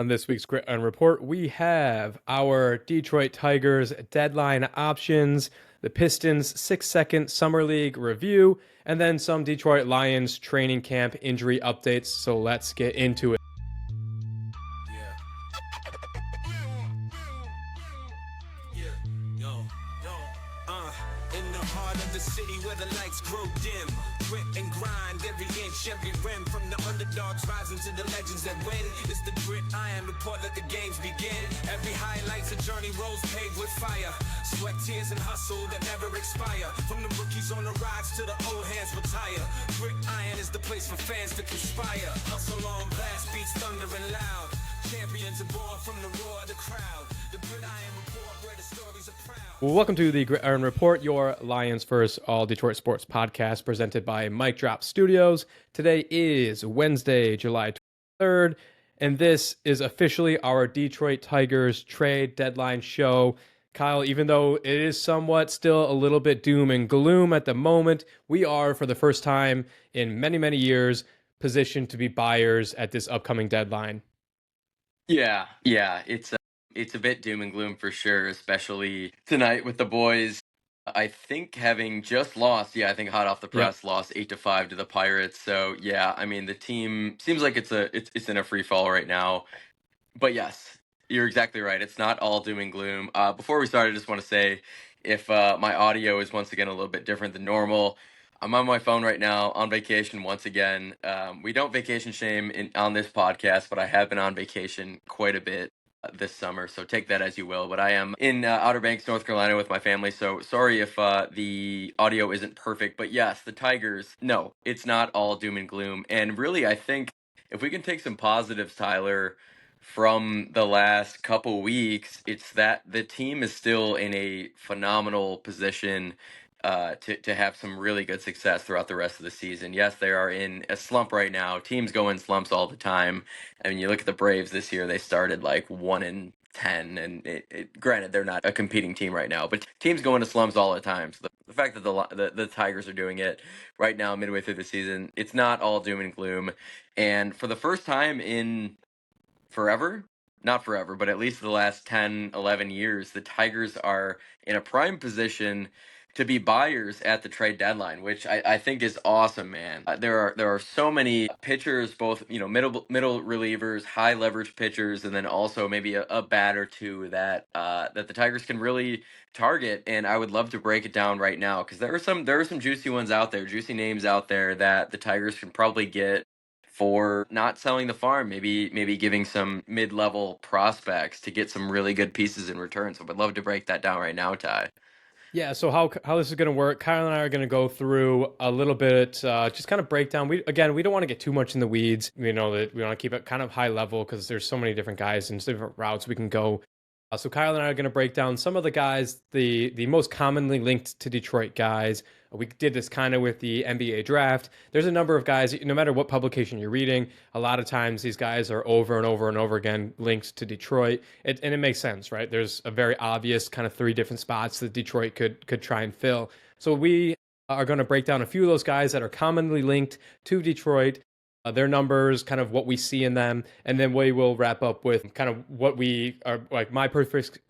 On this week's Grit and Report, we have our Detroit Tigers deadline options, the Pistons 6-second Summer League review, and then some Detroit Lions training camp injury updates. So let's get into it. In the heart of the city where the lights grow dim, grit and grind every inch, every rim, from the underdogs rising to the legends that win. It's the grit iron report, let the games begin. Every highlight's a journey, roads paved with fire, sweat, tears, and hustle that never expire. From the rookies on the rise to the old hands retire, grit iron is the place for fans to conspire. Hustle on blast, beats thundering loud, champions are born from the roar of the crowd. The grit iron report, where the stories are proud. Well, welcome to the Grit Iron Report, your Lions First All Detroit Sports podcast presented by Mic Drop Studios. Today is Wednesday, July 23rd, and this is officially our Detroit Tigers trade deadline show. Kyle, even though it is somewhat still a little bit doom and gloom at the moment, we are, for the first time in many, many years, positioned to be buyers at this upcoming deadline. Yeah, it's a bit doom and gloom for sure, especially tonight with the boys. I think having just lost, I think hot off the press, lost 8-5 to the Pirates. So yeah, I mean the team seems like it's in a free fall right now. But yes, you're exactly right. It's not all doom and gloom. Before we start, I just want to say if my audio is once again a little bit different than normal, I'm on my phone right now on vacation once again. We don't vacation shame on this podcast, but I have been on vacation quite a bit this summer, so take that as you will. But I am in Outer Banks, North Carolina with my family, so sorry if the audio isn't perfect. But yes, the Tigers, no, it's not all doom and gloom. And really, I think if we can take some positives, Tyler, from the last couple weeks, it's that the team is still in a phenomenal position to have some really good success throughout the rest of the season. Yes, they are in a slump right now. Teams go in slumps all the time. I mean, you look at the Braves this year; they started like 1-10, and granted they're not a competing team right now, but teams go into slumps all the time. So the fact that the Tigers are doing it right now, midway through the season, it's not all doom and gloom. And for the first time in forever, not forever, but at least the last 10, 11 years, the Tigers are in a prime position to be buyers at the trade deadline, which I think is awesome, man. There are so many pitchers, both middle relievers, high leverage pitchers, and then also maybe a bat or two that that the Tigers can really target. And I would love to break it down right now because there are some juicy ones out there, juicy names out there that the Tigers can probably get for not selling the farm, maybe giving some mid-level prospects to get some really good pieces in return. So I'd love to break that down right now, Ty. Yeah, so how this is going to work, Kyle and I are going to go through a little bit, just kind of breakdown. We don't want to get too much in the weeds. We know that we want to keep it kind of high level because there's so many different guys and different routes we can go. So Kyle and I are going to break down some of the guys, the most commonly linked to Detroit guys. We did this kind of with the NBA draft. There's a number of guys, no matter what publication you're reading, a lot of times these guys are over and over and over again linked to Detroit. And it makes sense, right? There's a very obvious kind of three different spots that Detroit could try and fill. So we are going to break down a few of those guys that are commonly linked to Detroit, their numbers, kind of what we see in them, and then we will wrap up with kind of what we are like my perfect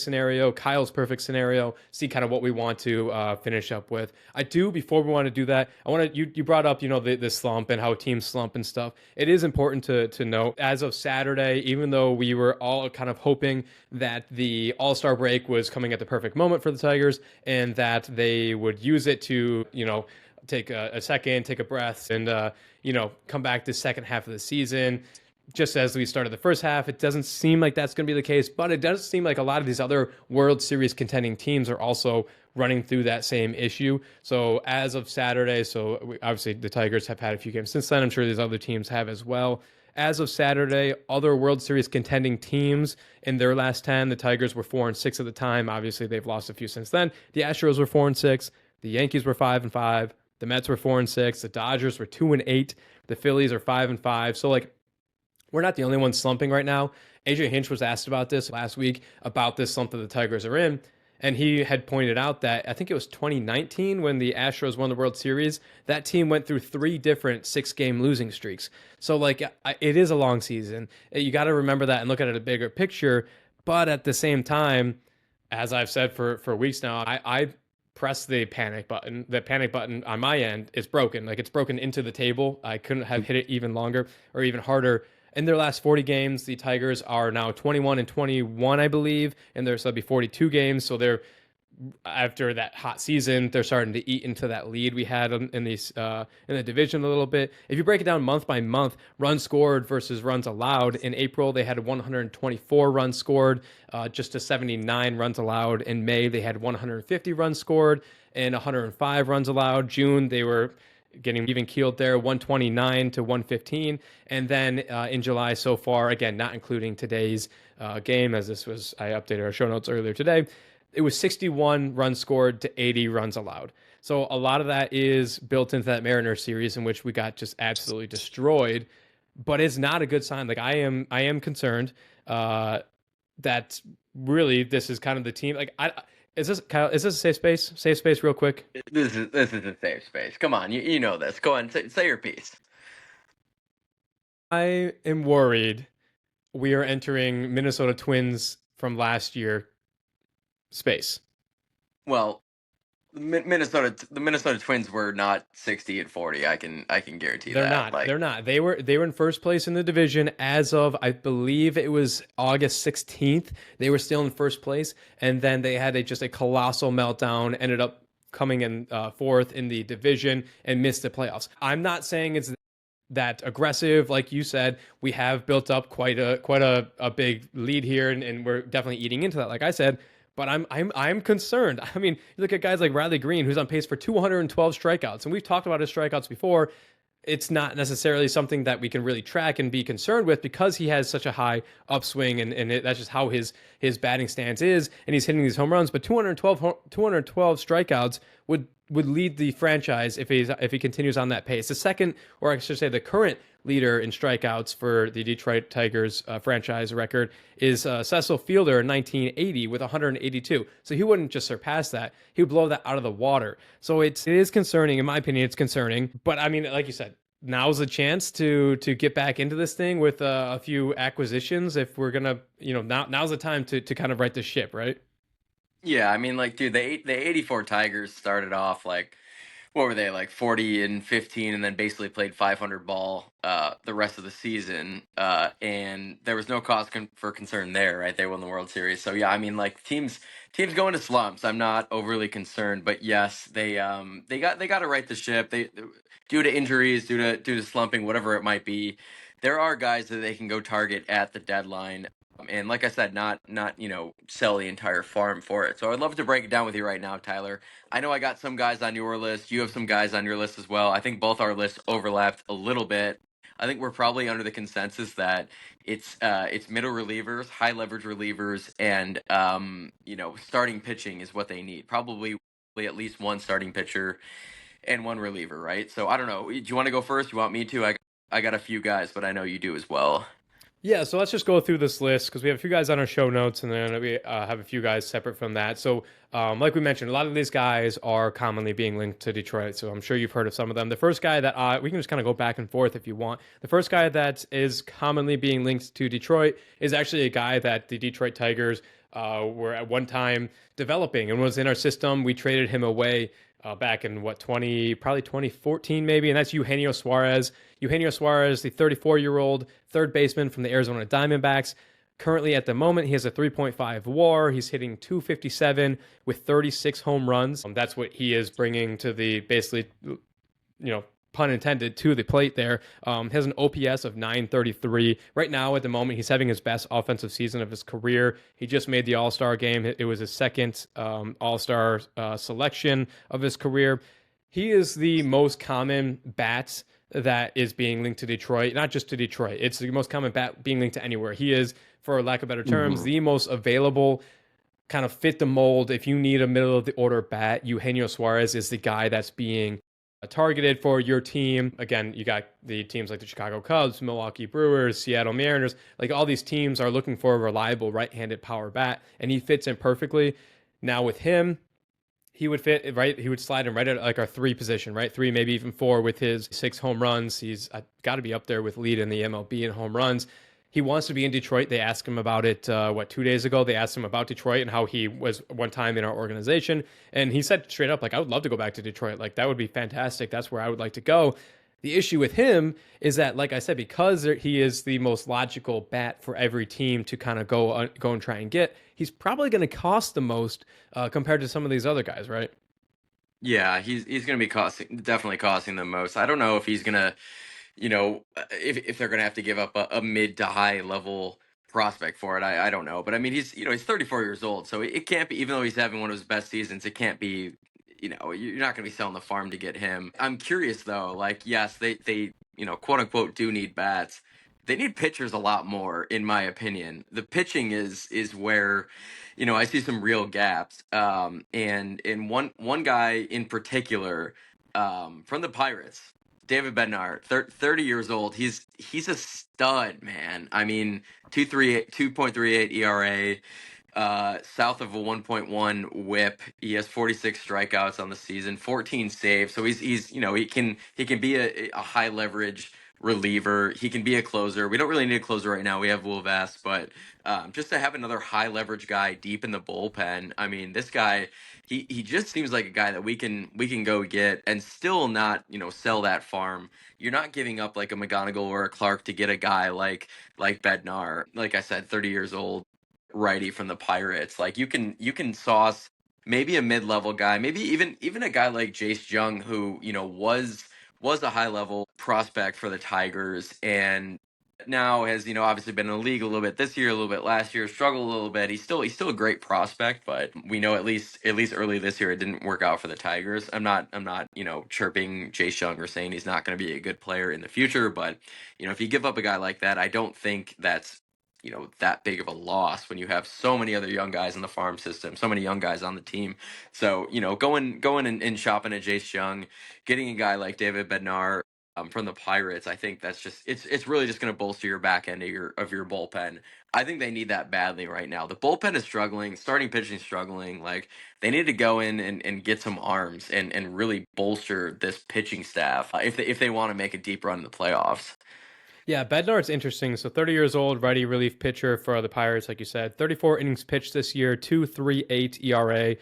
scenario, Kyle's perfect scenario, see kind of what we want to finish up with. Before we want to do that, I want to you brought up the slump and how teams slump and stuff. It is important to note as of Saturday, even though we were all kind of hoping that the All-Star break was coming at the perfect moment for the Tigers and that they would use it to take a second, take a breath, and come back this second half of the season. Just as we started the first half, it doesn't seem like that's going to be the case, but it does seem like a lot of these other World Series contending teams are also running through that same issue. So as of Saturday, obviously the Tigers have had a few games since then. I'm sure these other teams have as well. As of Saturday, other World Series contending teams in their last 10, the Tigers were 4-6 at the time. Obviously, they've lost a few since then. The Astros were 4-6. The Yankees were 5-5. The Mets were 4-6. The Dodgers were 2-8. The Phillies are 5-5. So we're not the only ones slumping right now. AJ Hinch was asked about this last week, about this slump that the Tigers are in. And he had pointed out that I think it was 2019 when the Astros won the World Series. That team went through 3 different 6-game losing streaks. So, like, it is a long season. You got to remember that and look at it a bigger picture. But at the same time, as I've said for weeks now, I press the panic button. The panic button on my end is broken. Like, it's broken into the table. I couldn't have hit it even longer or even harder. In their last 40 games, the Tigers are now 21 and 21, I believe, and there's will be 42 games. So they're after that hot season, they're starting to eat into that lead we had in these in the division a little bit. If you break it down month by month, runs scored versus runs allowed. In April, they had 124 runs scored, just to 79 runs allowed. In May, they had 150 runs scored and 105 runs allowed. June, they were getting even keeled there, 129 to 115. And then in July so far, again, not including today's game, as this was, I updated our show notes earlier today, it was 61 runs scored to 80 runs allowed. So a lot of that is built into that Mariners series in which we got just absolutely destroyed, but it's not a good sign. Like I am concerned that really this is kind of the team. Like is this Kyle? Is this a safe space? Safe space, real quick. This is a safe space. Come on, you know this. Go on, say your piece. I am worried we are entering Minnesota Twins from last year space. Well, the Minnesota Twins were not 60 and 40. I can guarantee They're that. not. Like, They're not. They were in first place in the division as of I believe it was August 16th. They were still in first place, and then they had just a colossal meltdown. Ended up coming in fourth in the division and missed the playoffs. I'm not saying it's that aggressive, like you said. We have built up quite a big lead here, and we're definitely eating into that. Like I said. But I'm concerned. I mean, you look at guys like Riley Green, who's on pace for 212 strikeouts, and we've talked about his strikeouts before. It's not necessarily something that we can really track and be concerned with because he has such a high upswing, and that's just how his batting stance is, and he's hitting these home runs. But 212 strikeouts would lead the franchise if he continues on that pace. The second, or I should say, the current leader in strikeouts for the Detroit Tigers franchise record is Cecil Fielder in 1980 with 182. So he wouldn't just surpass that; he would blow that out of the water. So it is concerning, in my opinion. It's concerning, but I mean, like you said, now's the chance to get back into this thing with a few acquisitions. If we're gonna, now's the time to kind of right the ship, right? yeah, I mean, like, dude, the '84 Tigers started off like, what were they, like 40 and 15, and then basically played 500 ball the rest of the season, and there was no cause for concern there, right? They won the World Series, so yeah, I mean, like, teams go into slumps. I'm not overly concerned, but yes, they got to right the ship. They, due to injuries, due to slumping, whatever it might be, there are guys that they can go target at the deadline. And like I said, not sell the entire farm for it. So I'd love to break it down with you right now, Tyler. I know I got some guys on your list. You have some guys on your list as well. I think both our lists overlapped a little bit. I think we're probably under the consensus that it's middle relievers, high leverage relievers, and starting pitching is what they need. Probably at least one starting pitcher and one reliever, right? So I don't know. Do you want to go first? You want me to? I got a few guys, but I know you do as well. Yeah, so let's just go through this list because we have a few guys on our show notes, and then we have a few guys separate from that. So, like we mentioned, a lot of these guys are commonly being linked to Detroit. So I'm sure you've heard of some of them. The first guy that we can just kind of go back and forth if you want. The first guy that is commonly being linked to Detroit is actually a guy that the Detroit Tigers were at one time developing and was in our system. We traded him away back in probably 2014 maybe, and that's Eugenio Suarez. Eugenio Suarez, the 34-year-old third baseman from the Arizona Diamondbacks. Currently, at the moment, he has a 3.5 WAR. He's hitting 257 with 36 home runs. That's what he is bringing to the basically, pun intended, to the plate there. Has an OPS of 933. Right now, at the moment, he's having his best offensive season of his career. He just made the All-Star game. It was his second All-Star selection of his career. He is the most common bat that is being linked to Detroit, not just to Detroit. It's the most common bat being linked to anywhere. He is, for lack of better terms, the most available, kind of fit the mold. If you need a middle of the order bat, Eugenio Suarez is the guy that's being targeted for your team. Again, you got the teams like the Chicago Cubs, Milwaukee Brewers, Seattle Mariners. Like, all these teams are looking for a reliable right-handed power bat, and he fits in perfectly. Now with him, he would fit right. He would slide him right at like our three position, right? Three, maybe even four with his 6 home runs. He's got to be up there with lead in the MLB in home runs. He wants to be in Detroit. They asked him about it, 2 days ago? They asked him about Detroit and how he was one time in our organization. And he said straight up, like, I would love to go back to Detroit. Like, that would be fantastic. That's where I would like to go. The issue with him is that, like I said, because he is the most logical bat for every team to kind of go and try and get, he's probably going to cost the most compared to some of these other guys, right? Yeah, he's going to be definitely costing them most. I don't know if he's going to, if they're going to have to give up a mid to high level prospect for it. I don't know, but I mean, he's 34 years old, so it can't be. Even though he's having one of his best seasons, it can't be. You're not going to be selling the farm to get him. I'm curious though. Like, yes, they quote unquote do need bats. They need pitchers a lot more, in my opinion. The pitching is where, I see some real gaps. And one guy in particular, from the Pirates, David Bednar, 30 years old. He's a stud, man. I mean, 2.38 ERA, south of a 1.1 WHIP. He has 46 strikeouts on the season, 14 saves. So he's he can be a high leverage reliever. He can be a closer. We don't really need a closer right now. We have Will Vest, but just to have another high leverage guy deep in the bullpen. I mean, this guy, he just seems like a guy that we can go get and still not sell that farm. You're not giving up like a McGonigal or a Clark to get a guy like Bednar. Like I said, 30 years old, righty from the Pirates. Like you can sauce maybe a mid level guy, maybe even a guy like Jace Jung, who was a high level prospect for the Tigers and now has obviously been in the league a little bit this year, a little bit last year, struggled a little bit. He's still a great prospect, but we know at least early this year it didn't work out for the Tigers. I'm not chirping Jace Jung or saying he's not going to be a good player in the future, but if you give up a guy like that, I don't think that's that big of a loss when you have so many other young guys in the farm system, so many young guys on the team. So going and shopping at Jace Jung, getting a guy like David Bednar from the Pirates, I think that's just it's really just going to bolster your back end of your bullpen. I think they need that badly right now. The bullpen is struggling, starting pitching is struggling. Like they need to go in and get some arms and really bolster this pitching staff if they want to make a deep run in the playoffs. Yeah, Bednar's interesting. So 30 years old, righty relief pitcher for the Pirates, like you said. 34 innings pitched this year, 2.38 ERA,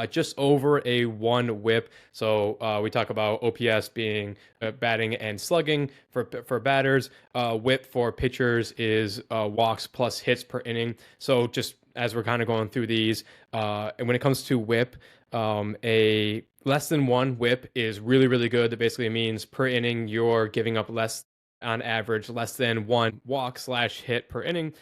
just over a 1 WHIP. So we talk about OPS being batting and slugging for batters. WHIP for pitchers is walks plus hits per inning. So just as we're kind of going through these, and when it comes to WHIP, a less than 1 WHIP is really, really good. That basically means per inning you're giving up less on average, less than 1 walk slash hit per inning.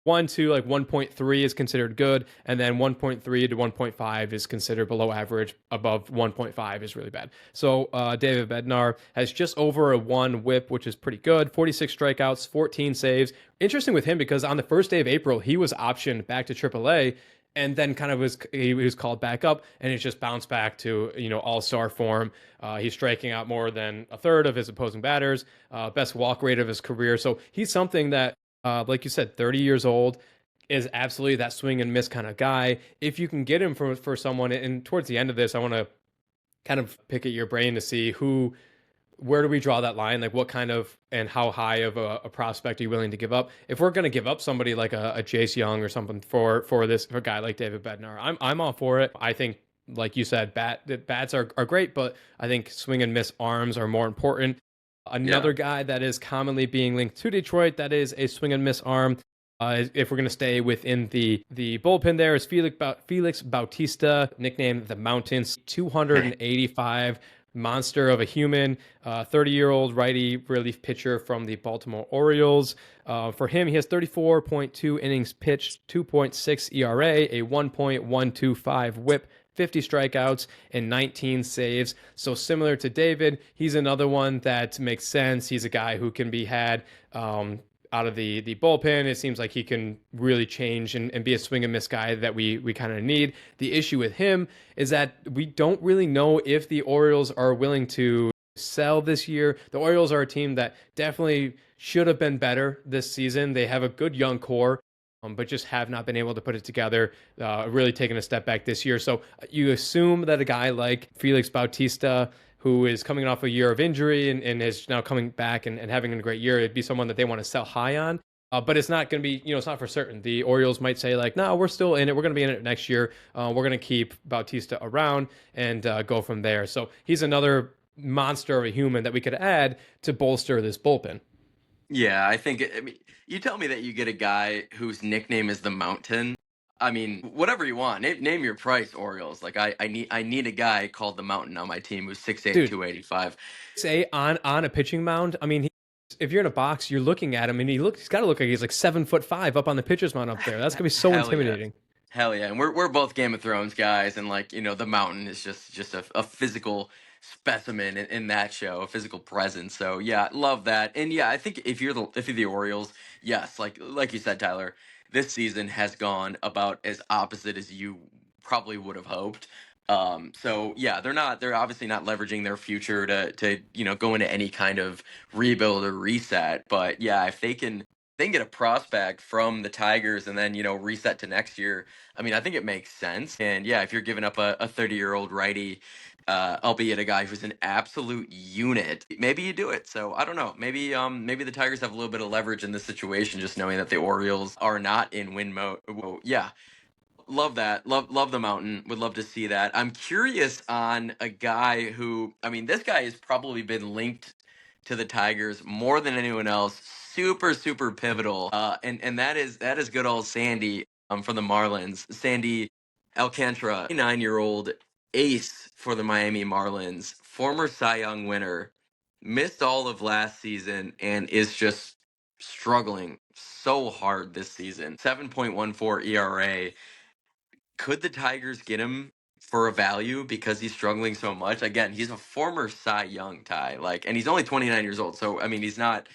1 to like 1.3 is considered good, and then 1.3 to 1.5 is considered below average. Above 1.5 is really bad. So David Bednar has just over a 1 WHIP, which is pretty good. 46 strikeouts, 14 saves. Interesting with him because on the first day of April, he was optioned back to AAA, and then kind of he was called back up, and he's just bounced back to all-star form. He's striking out more than a third of his opposing batters, best walk rate of his career. So he's something that, like you said, 30 years old, is absolutely that swing and miss kind of guy. If you can get him for someone, and towards the end of this, I want to kind of pick at your brain to see where do we draw that line? Like what kind of and how high of a prospect are you willing to give up? If we're going to give up somebody like a Jace Young or something for a guy like David Bednar, I'm all for it. I think, like you said, bats are great, but I think swing and miss arms are more important. Yeah. Another guy that is commonly being linked to Detroit that is a swing and miss arm. If we're going to stay within the bullpen, there is Felix Bautista, nicknamed the Mountains, 285 monster of a human, 30-year-old righty relief pitcher from the Baltimore Orioles. For him, he has 34.2 innings pitched, 2.6 ERA, a 1.125 WHIP, 50 strikeouts, and 19 saves. So similar to David, he's another one that makes sense. He's a guy who can be had out of the bullpen. It seems like he can really change and be a swing and miss guy that we kind of need. The issue with him is that we don't really know if the Orioles are willing to sell this year. The Orioles are a team that definitely should have been better this season. They have a good young core. but just have not been able to put it together. Really taking a step back this year. So you assume that a guy like Felix Bautista, who is coming off a year of injury and is now coming back and having a great year, it'd be someone that they want to sell high on. But it's not going to be, it's not for certain. The Orioles might say like, no, we're still in it. We're going to be in it next year. We're going to keep Bautista around and go from there. So he's another monster of a human that we could add to bolster this bullpen. Yeah, I mean, you tell me that you get a guy whose nickname is the Mountain. I mean, whatever you want. Name your price, Orioles. Like I need a guy called the Mountain on my team who's 6'8", Dude, 285. say on a pitching mound. I mean, if you're in a box, you're looking at him, and he's got to look like he's like 7'5" up on the pitcher's mound up there. That's gonna be so Hell yeah. intimidating. Hell yeah, and we're both Game of Thrones guys, and like the Mountain is just a physical specimen in that show, a physical presence. So yeah, love that, and yeah, I think if you're the Orioles, yes, like you said, Tyler, this season has gone about as opposite as you probably would have hoped. So yeah, they're obviously not leveraging their future to go into any kind of rebuild or reset. But yeah, if they can get a prospect from the Tigers and then reset to next year. I mean, I think it makes sense. And yeah, if you're giving up a 30-year-old righty, albeit a guy who's an absolute unit, maybe you do it. So I don't know. Maybe the Tigers have a little bit of leverage in this situation, just knowing that the Orioles are not in win mode. Well, yeah, love that. Love the Mountain. Would love to see that. I'm curious on a guy who, I mean, this guy has probably been linked to the Tigers more than anyone else. Super super pivotal. And that is good old Sandy from the Marlins. Sandy Alcantara, 9-year-old ace for the Miami Marlins, former Cy Young winner, missed all of last season and is just struggling so hard this season. 7.14 ERA. Could the Tigers get him for a value because he's struggling so much? Again, he's a former Cy Young, Ty, and he's only 29 years old. So I mean, he's not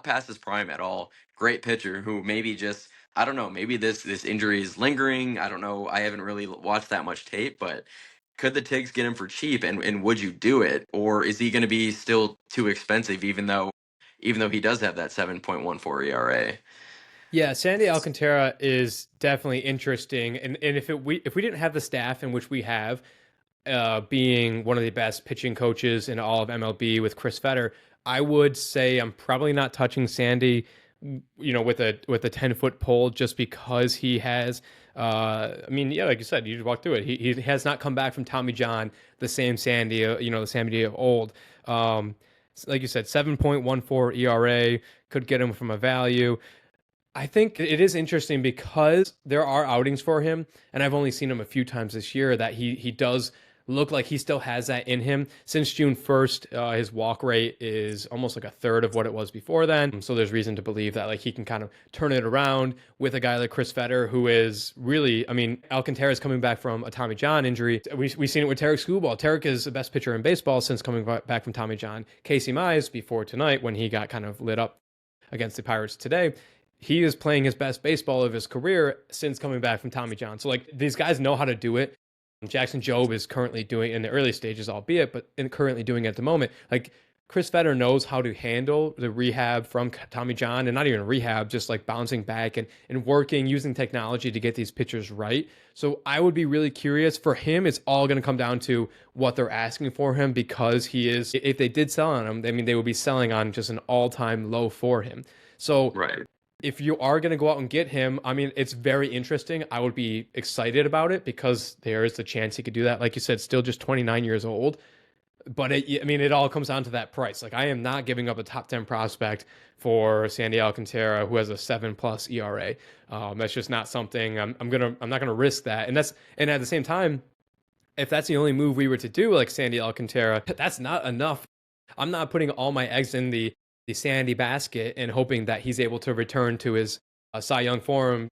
past his prime at all. Great pitcher who maybe just, I don't know, maybe this injury is lingering. I don't know. I haven't really watched that much tape, but could the Tigs get him for cheap, and would you do it, or is he going to be still too expensive even though he does have that 7.14 ERA? Yeah, Sandy Alcantara is definitely interesting, and if we didn't have the staff in which we have, being one of the best pitching coaches in all of MLB with Chris Fetter, I would say I'm probably not touching Sandy, with a 10-foot pole just because he has. I mean, yeah, like you said, you just walked through it. He has not come back from Tommy John the same Sandy, the Sandy of old. Like you said, 7.14 ERA could get him from a value. I think it is interesting because there are outings for him, and I've only seen him a few times this year that he does look like he still has that in him. Since June 1st, his walk rate is almost like a third of what it was before then. So there's reason to believe that he can kind of turn it around with a guy like Chris Fetter, who is really, I mean, Alcantara is coming back from a Tommy John injury. We've seen it with Tarek Skubal. Tarek is the best pitcher in baseball since coming back from Tommy John. Casey Mize, before tonight, when he got kind of lit up against the Pirates today, he is playing his best baseball of his career since coming back from Tommy John. So these guys know how to do it. Jackson Jobe is currently doing in the early stages, albeit, but currently doing it at the moment. Chris Fetter knows how to handle the rehab from Tommy John, and not even rehab, just bouncing back and working, using technology to get these pitchers right. So I would be really curious. For him, it's all going to come down to what they're asking for him, because he is, if they did sell on him, I mean, they would be selling on just an all-time low for him. So Right. if you are going to go out and get him, I mean, it's very interesting. I would be excited about it because there is the chance he could do that. Like you said, still just 29 years old. But it all comes down to that price. I am not giving up a top 10 prospect for Sandy Alcantara, who has a 7+ ERA. That's just not something I'm not gonna risk that. And at the same time, if that's the only move we were to do, like Sandy Alcantara, that's not enough. I'm not putting all my eggs in the Sandy basket and hoping that he's able to return to his Cy Young form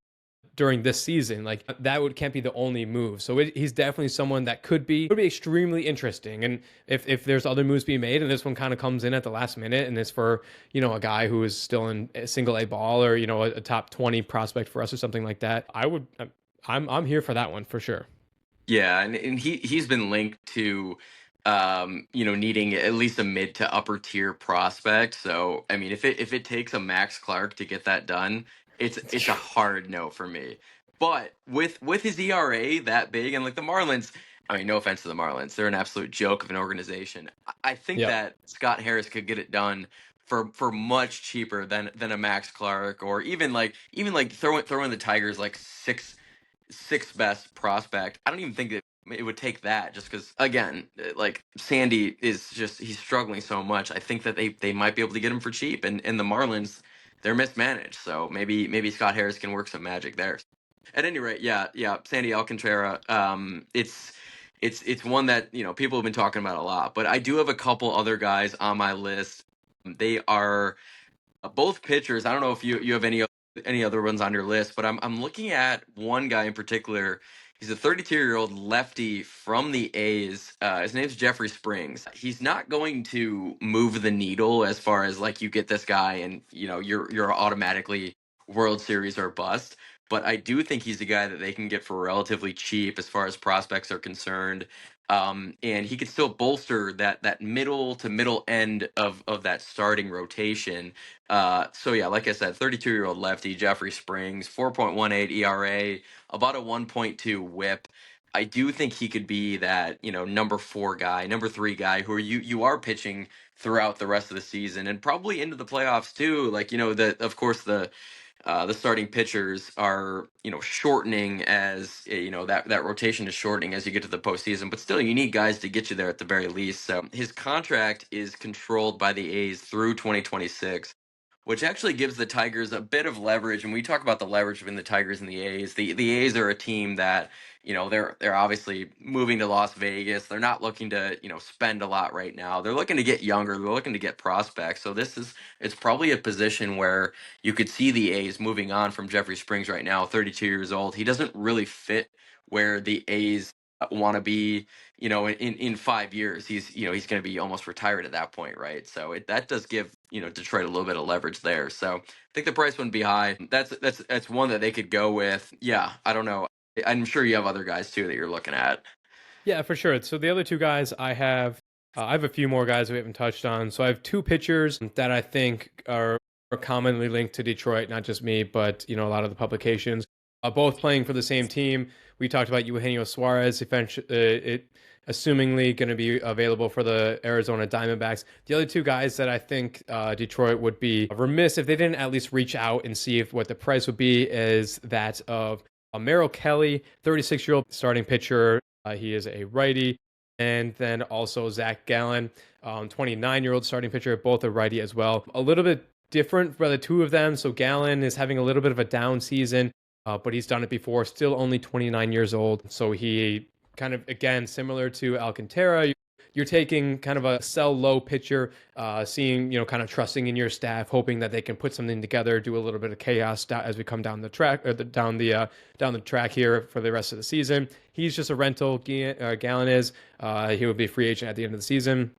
during this season. Can't be the only move. So he's definitely someone that could be extremely interesting. And if there's other moves being made, and this one kind of comes in at the last minute, and it's for a guy who is still in a single A ball, or a top 20 prospect for us or something like that, I'm here for that one for sure. Yeah, and he's been linked to needing at least a mid to upper tier prospect. So I mean, if it takes a Max Clark to get that done, it's a hard no for me. But with his ERA that big, and like the Marlins, I mean, no offense to the Marlins, they're an absolute joke of an organization. I think Yep. that Scott Harris could get it done for much cheaper than a Max Clark, or even like throwing the Tigers like sixth best prospect. I don't even think that it would take that, just because again, like Sandy is just, he's struggling so much. I think that they might be able to get him for cheap, and the Marlins, they're mismanaged. So maybe Scott Harris can work some magic there. At any rate, yeah, Sandy Alcantara. It's one that people have been talking about a lot, but I do have a couple other guys on my list. They are both pitchers. I don't know if you have any other ones on your list, but I'm looking at one guy in particular. He's a 32-year-old lefty from the A's. His name's Jeffrey Springs. He's not going to move the needle as far as like you get this guy and you're automatically World Series or bust. But I do think he's a guy that they can get for relatively cheap as far as prospects are concerned. And he could still bolster that middle to middle end of that starting rotation. So yeah, like I said, 32-year-old lefty Jeffrey Springs, 4.18 ERA, about a 1.2 WHIP. I do think he could be that number 4 guy, number 3 guy who you are pitching throughout the rest of the season and probably into the playoffs too. Like of course the starting pitchers are shortening as that rotation is shortening as you get to the postseason, but still you need guys to get you there at the very least. So his contract is controlled by the A's through 2026, which actually gives the Tigers a bit of leverage. And we talk about the leverage between the Tigers and the A's. The A's are a team that they're obviously moving to Las Vegas. They're not looking to spend a lot right now. They're looking to get younger. They're looking to get prospects. So it's probably a position where you could see the A's moving on from Jeffrey Springs right now, 32 years old. He doesn't really fit where the A's want to be. In 5 years, he's going to be almost retired at that point, right? So that does give Detroit a little bit of leverage there. So I think the price wouldn't be high. That's one that they could go with. Yeah, I don't know. I'm sure you have other guys too that you're looking at. Yeah, for sure. So the other two guys I have a few more guys we haven't touched on. So I have two pitchers that I think are commonly linked to Detroit, not just me, but a lot of the publications, both playing for the same team. We talked about Eugenio Suarez, eventually, assumingly going to be available for the Arizona Diamondbacks. The other two guys that I think Detroit would be remiss if they didn't at least reach out and see what the price would be is that of Merrill Kelly, 36-year-old starting pitcher. He is a righty. And then also Zach Gallen, 29-year-old starting pitcher, both a righty as well. A little bit different for the two of them. So Gallen is having a little bit of a down season, but he's done it before, still only 29 years old. So he kind of, again, similar to Alcantara, you're taking kind of a sell low pitcher, seeing, kind of trusting in your staff, hoping that they can put something together, do a little bit of chaos as we come down the track, or down the track here for the rest of the season. He's just a rental. Gallen is. He will be a free agent at the end of the season.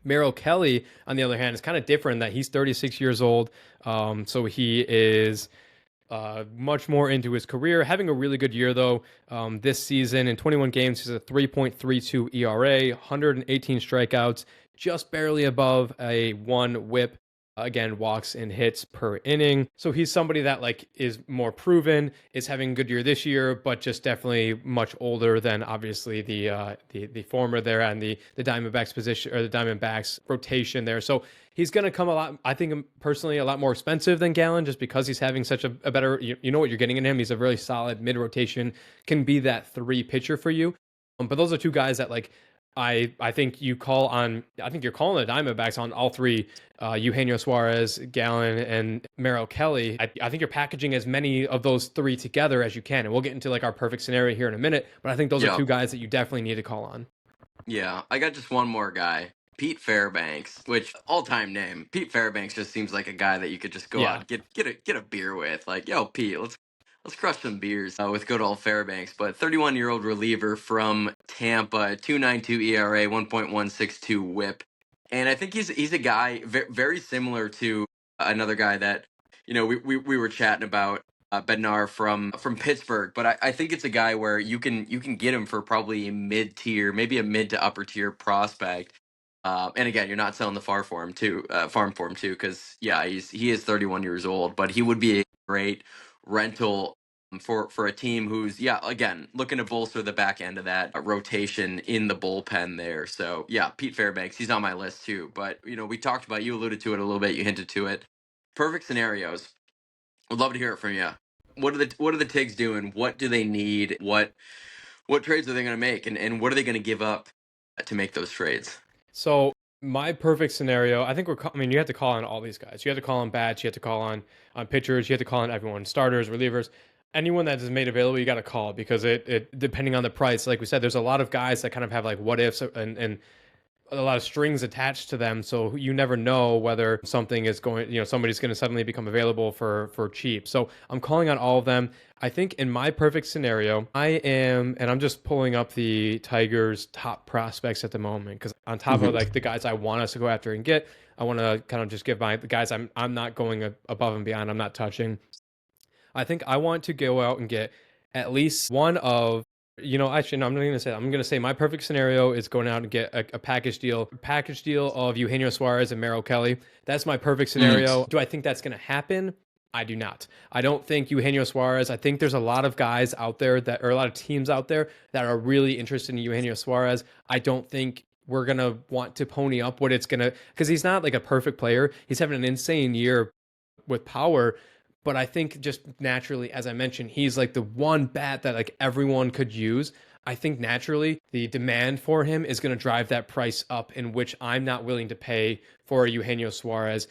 Merrill Kelly, on the other hand, is kind of different that he's 36 years old. So he is much more into his career, having a really good year though. This season in 21 games, he's a 3.32 ERA, 118 strikeouts, just barely above a 1 WHIP. Again, walks and hits per inning. So he's somebody that is more proven, is having a good year this year, but just definitely much older than obviously the former there and the Diamondbacks position or the Diamondbacks rotation there. So he's going to come a lot, I think personally, a lot more expensive than Gallen just because he's having such a better, you know what you're getting in him. He's a really solid mid rotation, can be that 3 pitcher for you. But those are two guys that I think you're calling the Diamondbacks on all 3, Eugenio Suarez, Gallen, and Merrill Kelly. I think you're packaging as many of those 3 together as you can. And we'll get into our perfect scenario here in a minute. But I think those are 2 guys that you definitely need to call on. Yeah, I got just one more guy. Pete Fairbanks, which all-time name. Pete Fairbanks just seems like a guy that you could just go out and get a beer with. Like, yo, Pete, let's crush some beers with good old Fairbanks. But 31-year-old reliever from Tampa, 2.92 ERA, 1.162 WHIP, and I think he's a guy very similar to another guy that we were chatting about. Bednar from Pittsburgh, but I think it's a guy where you can get him for probably a mid-tier, maybe a mid to upper tier prospect. And again, you're not selling the farm for him too, because he is 31 years old, but he would be great rental for a team who's, yeah, again, looking to bolster the back end of that rotation in the bullpen there. So yeah, Pete Fairbanks, he's on my list too. But we talked about, you alluded to it a little bit, you hinted to it. Perfect scenarios. I'd love to hear it from you. What are the Tigs doing? What do they need? What trades are they going to make, and what are they going to give up to make those trades? So my perfect scenario, I think I mean, you have to call on all these guys. You have to call on bats. You have to call on pitchers. You have to call on everyone, starters, relievers, anyone that is made available. You got to call because it depending on the price. Like we said, there's a lot of guys that kind of have like what ifs and a lot of strings attached to them, so you never know whether something is going, somebody's going to suddenly become available for cheap. So I'm calling on all of them. I think in my perfect scenario, and I'm just pulling up the Tigers top prospects at the moment, because on top of Mhm. like the guys I want us to go after and get, I want to kind of just give the guys I'm not going above and beyond, I'm not touching. I think I want to go out and get at least one of, actually, no, I'm not going to say that. I'm going to say my perfect scenario is going out and get a package deal of Eugenio Suarez and Merrill Kelly. That's my perfect Mm. scenario. Do I think that's going to happen? I do not. I don't think Eugenio Suarez. I think there's a lot of guys out there or a lot of teams out there that are really interested in Eugenio Suarez. I don't think we're going to want to pony up what it's going to, because he's not like a perfect player. He's having an insane year with power. But I think just naturally, as I mentioned, he's like the one bat that like everyone could use. I think naturally the demand for him is going to drive that price up, in which I'm not willing to pay for Eugenio Suarez.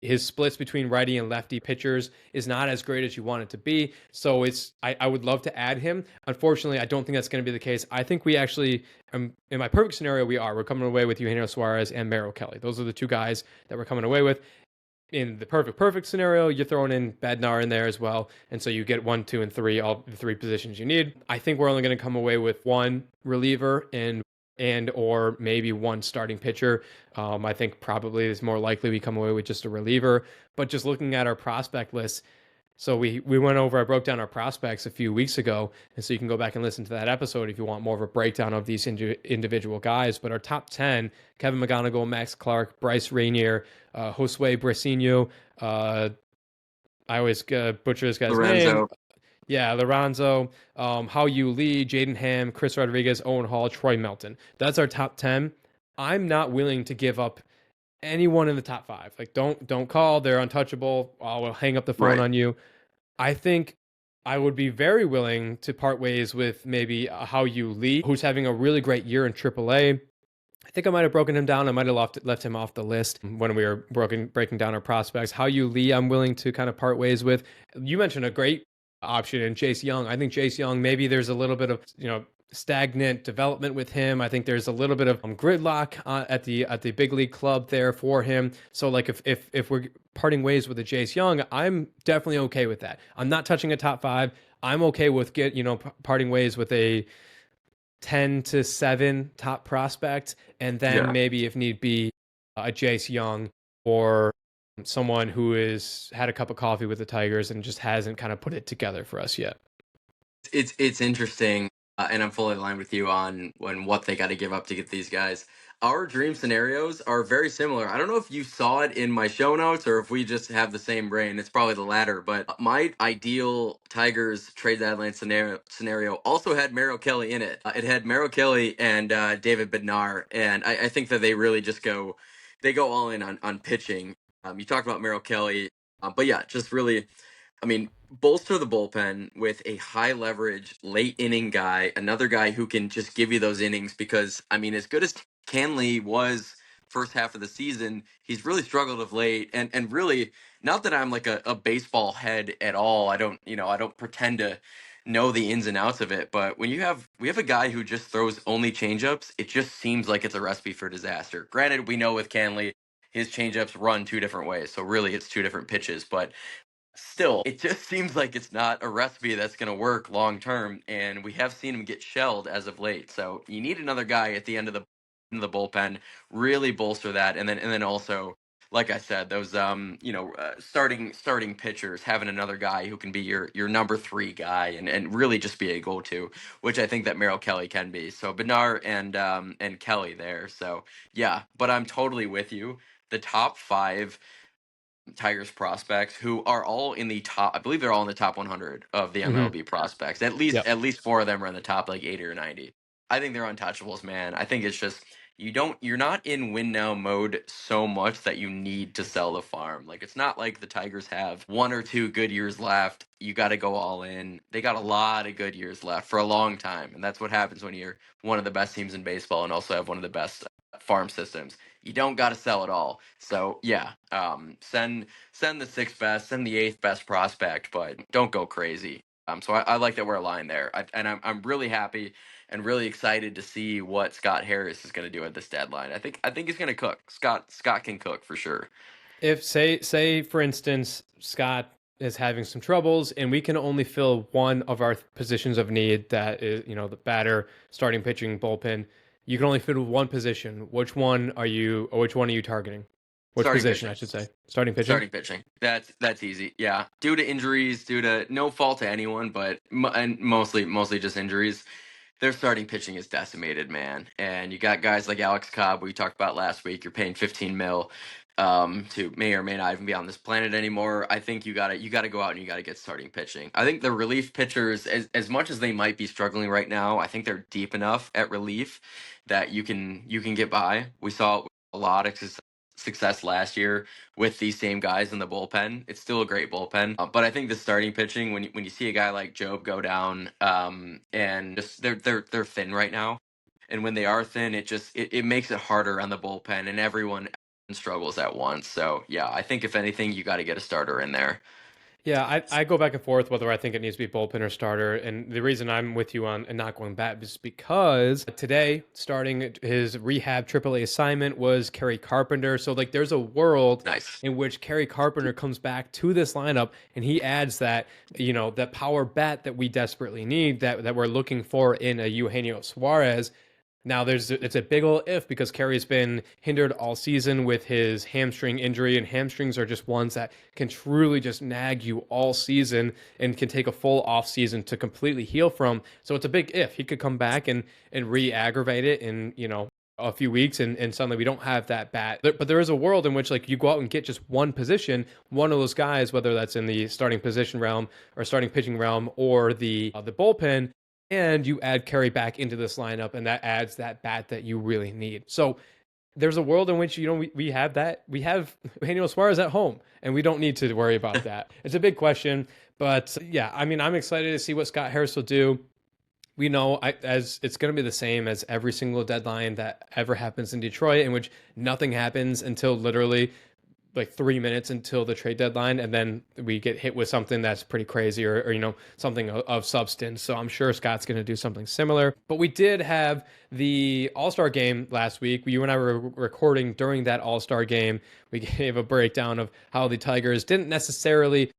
His splits between righty and lefty pitchers is not as great as you want it to be. So I would love to add him. Unfortunately, I don't think that's going to be the case. I think we actually, in my perfect scenario, we're coming away with Eugenio Suarez and Merrill Kelly. Those are the two guys that we're coming away with. In the perfect scenario, you're throwing in Bednar in there as well, and so you get 1, 2, and 3, all the three positions you need. I think we're only going to come away with one reliever and or maybe one starting pitcher. I think probably it's more likely we come away with just a reliever. But just looking at our prospect list, so we went over, I broke down our prospects a few weeks ago, and so you can go back and listen to that episode if you want more of a breakdown of these individual guys. But our top 10, Kevin McGonigal, Max Clark, Bryce Rainier, Josue Brasino, I always butcher this guy's name. Lorenzo. Yeah, Lorenzo, Hao Yu Lee, Jaden Ham, Chris Rodriguez, Owen Hall, Troy Melton. That's our top 10. I'm not willing to give up anyone in the top 5. Like don't call, they're untouchable. I'll hang up the phone Right. on you. I think I would be very willing to part ways with maybe How You Lee, who's having a really great year in AAA. I think I might have broken him down. I might have left him off the list when we were breaking down our prospects. How You Lee, I'm willing to kind of part ways with. You mentioned a great option in Chase Young. I think Chase Young, maybe there's a little bit of, stagnant development with him. I think there's a little bit of gridlock at the big league club there for him. So like if we're parting ways with a Chase Young, I'm definitely okay with that. I'm not touching a top 5. I'm okay with parting ways with a 10 to 7 top prospect, and then Yeah. maybe if need be a Chase Young or someone who is had a cup of coffee with the Tigers and just hasn't kind of put it together for us yet. It's interesting, and I'm fully aligned with you on what they got to give up to get these guys. Our dream scenarios are very similar. I don't know if you saw it in my show notes or if we just have the same brain. It's probably the latter. But my ideal Tigers trade deadline scenario also had Merrill Kelly in it. It had Merrill Kelly and David Bednar, and I think that they really just they go all in on pitching. You talked about Merrill Kelly, but yeah, just really, I mean, bolster the bullpen with a high leverage late inning guy, another guy who can just give you those innings. Because I mean, as good as Canley was first half of the season, he's really struggled of late. And really, not that I'm like a baseball head at all. I don't pretend to know the ins and outs of it. But when we have a guy who just throws only changeups, it just seems like it's a recipe for disaster. Granted, we know with Canley, his changeups run two different ways, so really it's two different pitches, but still, it just seems like it's not a recipe that's going to work long term, and we have seen him get shelled as of late. So you need another guy at the end of the bullpen, really bolster that, and then also, like I said, those starting pitchers, having another guy who can be your number 3 guy and really just be a go to, which I think that Merrill Kelly can be. So Benar and Kelly there. So yeah, but I'm totally with you. The top 5 Tigers prospects who are all in the top. I believe they're all in the top 100 of the Hmm. MLB prospects. At least four of them are in the top like 80 or 90. I think they're untouchables, man. I think it's just you're not in win now mode so much that you need to sell the farm. Like it's not like the Tigers have one or two good years left. You got to go all in. They got a lot of good years left for a long time, and that's what happens when you're one of the best teams in baseball and also have one of the best farm systems. You don't got to sell it all. So yeah, send the sixth best, send the eighth best prospect, but don't go crazy. So I like that we're aligned there, I'm really happy and really excited to see what Scott Harris is going to do at this deadline. I think he's going to cook. Scott can cook for sure. If say for instance Scott is having some troubles and we can only fill one of our positions of need, that is, the batter, starting pitching, bullpen. You can only fill one position. Which one are you targeting? Which Starting position, I pitching. should say. Starting pitching? Starting pitching. That's easy. Yeah, due to injuries, due to no fault to anyone, but and mostly just injuries. Their starting pitching is decimated, man. And you got guys like Alex Cobb, we talked about last week. You're paying 15 mil to may or may not even be on this planet anymore. I think you gotta go out and you gotta get starting pitching. I think the relief pitchers, as much as they might be struggling right now, I think they're deep enough at relief that you can get by. We saw a lot of success last year with these same guys in the bullpen. It's still a great bullpen, but I think the starting pitching, when you see a guy like Job go down, and just they're thin right now, and when they are thin, it makes it harder on the bullpen, and everyone struggles at once. So yeah, I think if anything, you got to get a starter in there. Yeah, I go back and forth whether I think it needs to be bullpen or starter. And the reason I'm with you on and not going back is because today, starting his rehab AAA assignment was Kerry Carpenter. So, like, there's a world Nice. in which Kerry Carpenter comes back to this lineup and he adds that, that power bat that we desperately need, that we're looking for in a Eugenio Suarez. Now it's a big old if because Kerry's been hindered all season with his hamstring injury, and hamstrings are just ones that can truly just nag you all season and can take a full off season to completely heal from. So it's a big if. He could come back and re-aggravate it in, a few weeks and suddenly we don't have that bat. But there is a world in which like you go out and get just one position, one of those guys, whether that's in the starting position realm or starting pitching realm or the bullpen, and you add Kerry back into this lineup, and that adds that bat that you really need. So there's a world in which we have that. We have Eugenio Suarez at home, and we don't need to worry about that. It's a big question, but yeah, I mean, I'm excited to see what Scott Harris will do. We know as it's going to be the same as every single deadline that ever happens in Detroit, in which nothing happens until literally like 3 minutes until the trade deadline, and then we get hit with something that's pretty crazy or something of substance. So I'm sure Scott's going to do something similar. But we did have the All-Star game last week. You and I were recording during that All-Star game. We gave a breakdown of how the Tigers didn't necessarily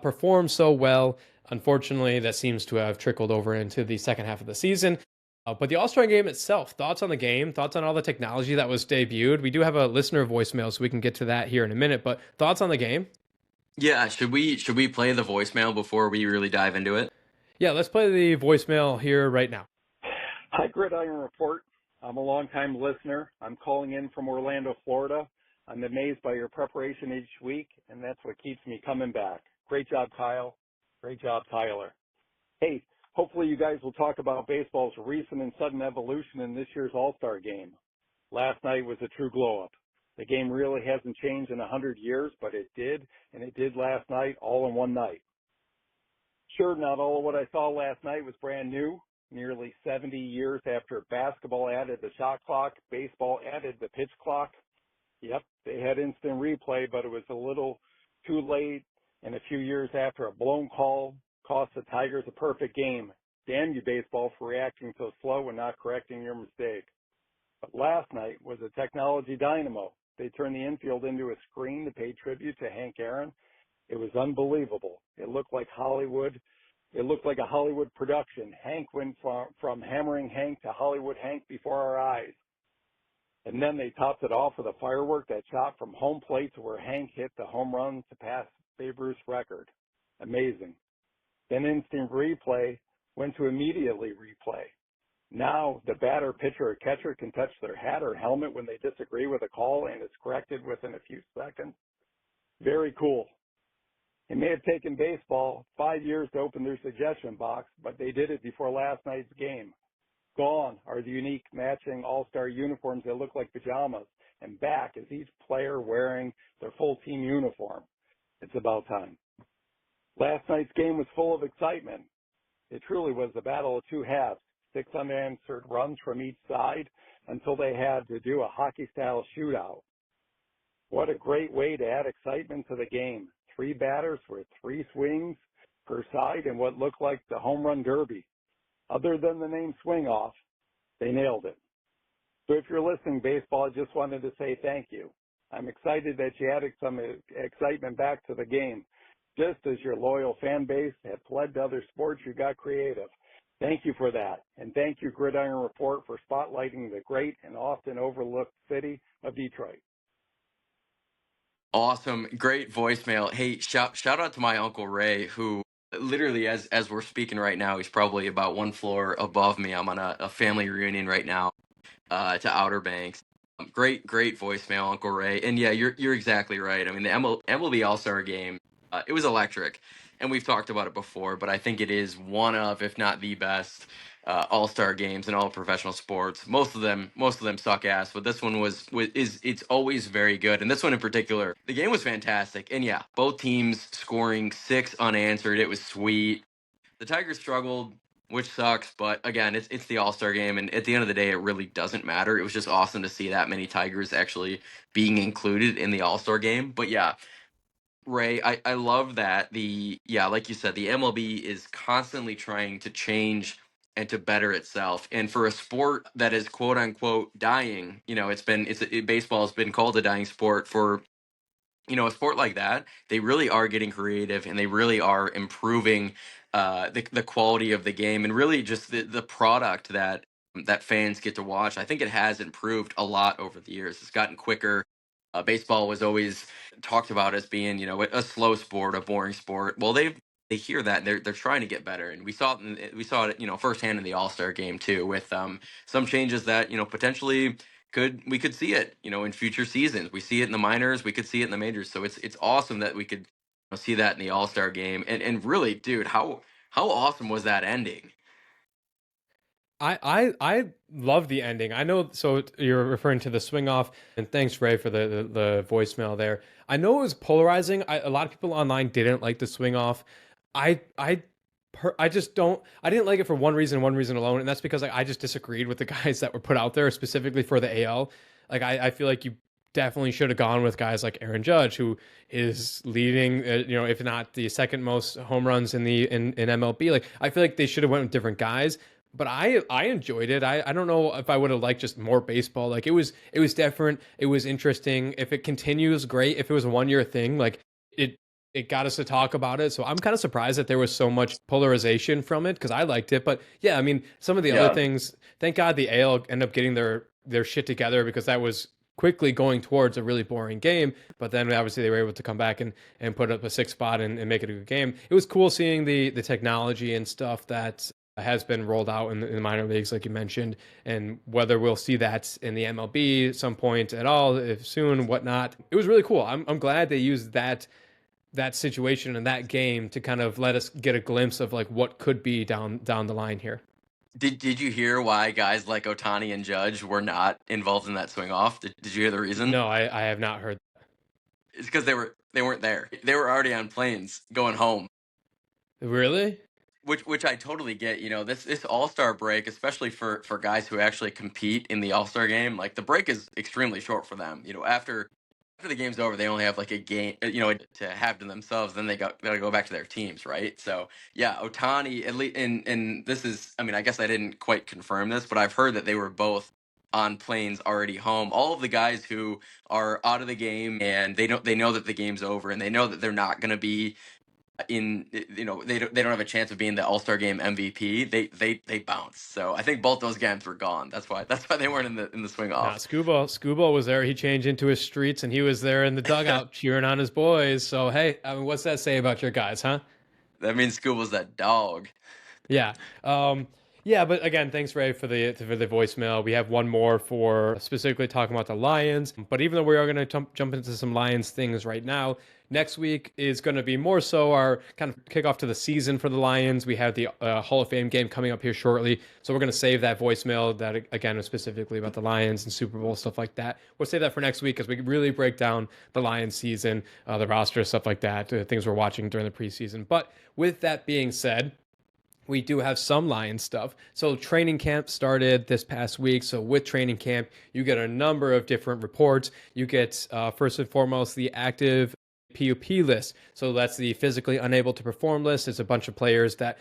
perform so well. Unfortunately, that seems to have trickled over into the second half of the season. But the All-Star game itself, thoughts on the game, thoughts on all the technology that was debuted. We do have a listener voicemail, so we can get to that here in a minute. But thoughts on the game? Yeah, should we play the voicemail before we really dive into it? Yeah, let's play the voicemail here right now. Hi, Gridiron Report. I'm a longtime listener. I'm calling in from Orlando, Florida. I'm amazed by your preparation each week, and that's what keeps me coming back. Great job, Kyle. Great job, Tyler. Hey, hopefully you guys will talk about baseball's recent and sudden evolution in this year's All-Star game. Last night was a true glow-up. The game really hasn't changed in 100 years, but it did, and it did last night all in one night. Sure, not all of what I saw last night was brand new. Nearly 70 years after basketball added the shot clock, baseball added the pitch clock. Yep, they had instant replay, but it was a little too late, and a few years after a blown call cost the Tigers a perfect game. Damn you, baseball, for reacting so slow and not correcting your mistake. But last night was a technology dynamo. They turned the infield into a screen to pay tribute to Hank Aaron. It was unbelievable. It looked like Hollywood. It looked like a Hollywood production. Hank went from hammering Hank to Hollywood Hank before our eyes. And then they topped it off with a firework that shot from home plate to where Hank hit the home run to pass Babe Ruth's record. Amazing. Then instant replay went to immediately replay. Now the batter, pitcher, or catcher can touch their hat or helmet when they disagree with a call, and it's corrected within a few seconds. Very cool. It may have taken baseball 5 years to open their suggestion box, but they did it before last night's game. Gone are the unique matching all-star uniforms that look like pajamas, and back is each player wearing their full team uniform. It's about time. Last night's game was full of excitement. It truly was the battle of two halves, 6 unanswered runs from each side until they had to do a hockey-style shootout. What a great way to add excitement to the game. 3 batters with 3 swings per side in what looked like the home run derby. Other than the name swing off, they nailed it. So if you're listening, baseball, I just wanted to say thank you. I'm excited that you added some excitement back to the game. Just as your loyal fan base had pled to other sports, you got creative. Thank you for that. And thank you, Gridiron Report, for spotlighting the great and often overlooked city of Detroit. Awesome, great voicemail. Hey, shout out to my uncle Ray, who literally, as we're speaking right now, he's probably about one floor above me. I'm on a family reunion right now, to Outer Banks. Great voicemail, Uncle Ray. And yeah, you're exactly right. I mean, the MLB All Star Game, it was electric, and we've talked about it before. But I think it is one of, if not the best, All Star games in all professional sports. Most of them suck ass, but this one it's always very good. And this one in particular, the game was fantastic. And yeah, both teams scoring 6 unanswered. It was sweet. The Tigers struggled, which sucks, but again, it's the All-Star game, and at the end of the day, it really doesn't matter. It was just awesome to see that many Tigers actually being included in the All-Star game. But yeah, Ray, I love that like you said, the MLB is constantly trying to change and to better itself. And for a sport that is quote unquote dying, baseball has been called a dying sport for a sport like that. They really are getting creative, and they really are improving the quality of the game, and really just the product that fans get to watch. I think it has improved a lot over the years. It's gotten quicker. Baseball was always talked about as being, a slow sport, a boring sport. Well, they hear that, and they're trying to get better, and we saw it, firsthand in the All Star game too, with some changes that potentially we could see it, in future seasons. We see it in the minors, we could see it in the majors. So it's awesome that we could see that in the All Star game. And really, dude, how awesome was that ending? I love the ending. I know. So you're referring to the swing off, and thanks Ray for the voicemail there. I know it was polarizing. A lot of people online didn't like the swing off. I I I just don't. I didn't like it for one reason alone, and that's because like I just disagreed with the guys that were put out there specifically for the AL. Like I feel like you definitely should have gone with guys like Aaron Judge, who is leading, if not the second most home runs in MLB. Like I feel like they should have went with different guys. But I enjoyed it. I don't know if I would have liked just more baseball. Like it was different. It was interesting. If it continues, great. If it was a 1 year thing, like it it got us to talk about it. So I'm kind of surprised that there was so much polarization from it because I liked it. But yeah, I mean, some of the other Yeah. things, thank God the AL ended up getting their shit together because that was quickly going towards a really boring game. But then obviously they were able to come back and put up a 6 spot and make it a good game. It was cool seeing the technology and stuff that has been rolled out in the minor leagues, like you mentioned, and whether we'll see that in the MLB at some point at all, if soon, whatnot. It was really cool. I'm glad they used that situation and that game to kind of let us get a glimpse of like what could be down the line here. Did you hear why guys like Otani and Judge were not involved in that swing off? Did you hear the reason? No, I have not heard. It's because they weren't there. They were already on planes going home. Really? Which I totally get. This All Star break, especially for guys who actually compete in the All Star game, like the break is extremely short for them. After the game's over, they only have like a game, to have to themselves. Then gotta go back to their teams, right? So yeah, Otani at least, and this is, I mean, I guess I didn't quite confirm this, but I've heard that they were both on planes already home. All of the guys who are out of the game, and they know that the game's over, and they know that they're not going to be they don't have a chance of being the All-Star game MVP. They bounce. So I think both those games were gone. That's why they weren't in the swing Nah, off. Scuba was there. He changed into his streets and he was there in the dugout cheering on his boys. So hey, I mean, what's that say about your guys, huh? That means Scoop was that dog. Yeah. Yeah, but again, thanks Ray for the voicemail. We have one more for specifically talking about the Lions. But even though we are going to jump into some Lions things right now, Next week is going to be more so our kind of kickoff to the season for the Lions. We have the Hall of Fame game coming up here shortly. So we're going to save that voicemail that, again, was specifically about the Lions and Super Bowl, stuff like that. We'll save that for next week as we really break down the Lions season, the roster, stuff like that, things we're watching during the preseason. But with that being said, we do have some Lions stuff. So training camp started this past week. So with training camp, you get a number of different reports. You get, first and foremost, the active PUP list. So that's the physically unable to perform list. It's a bunch of players that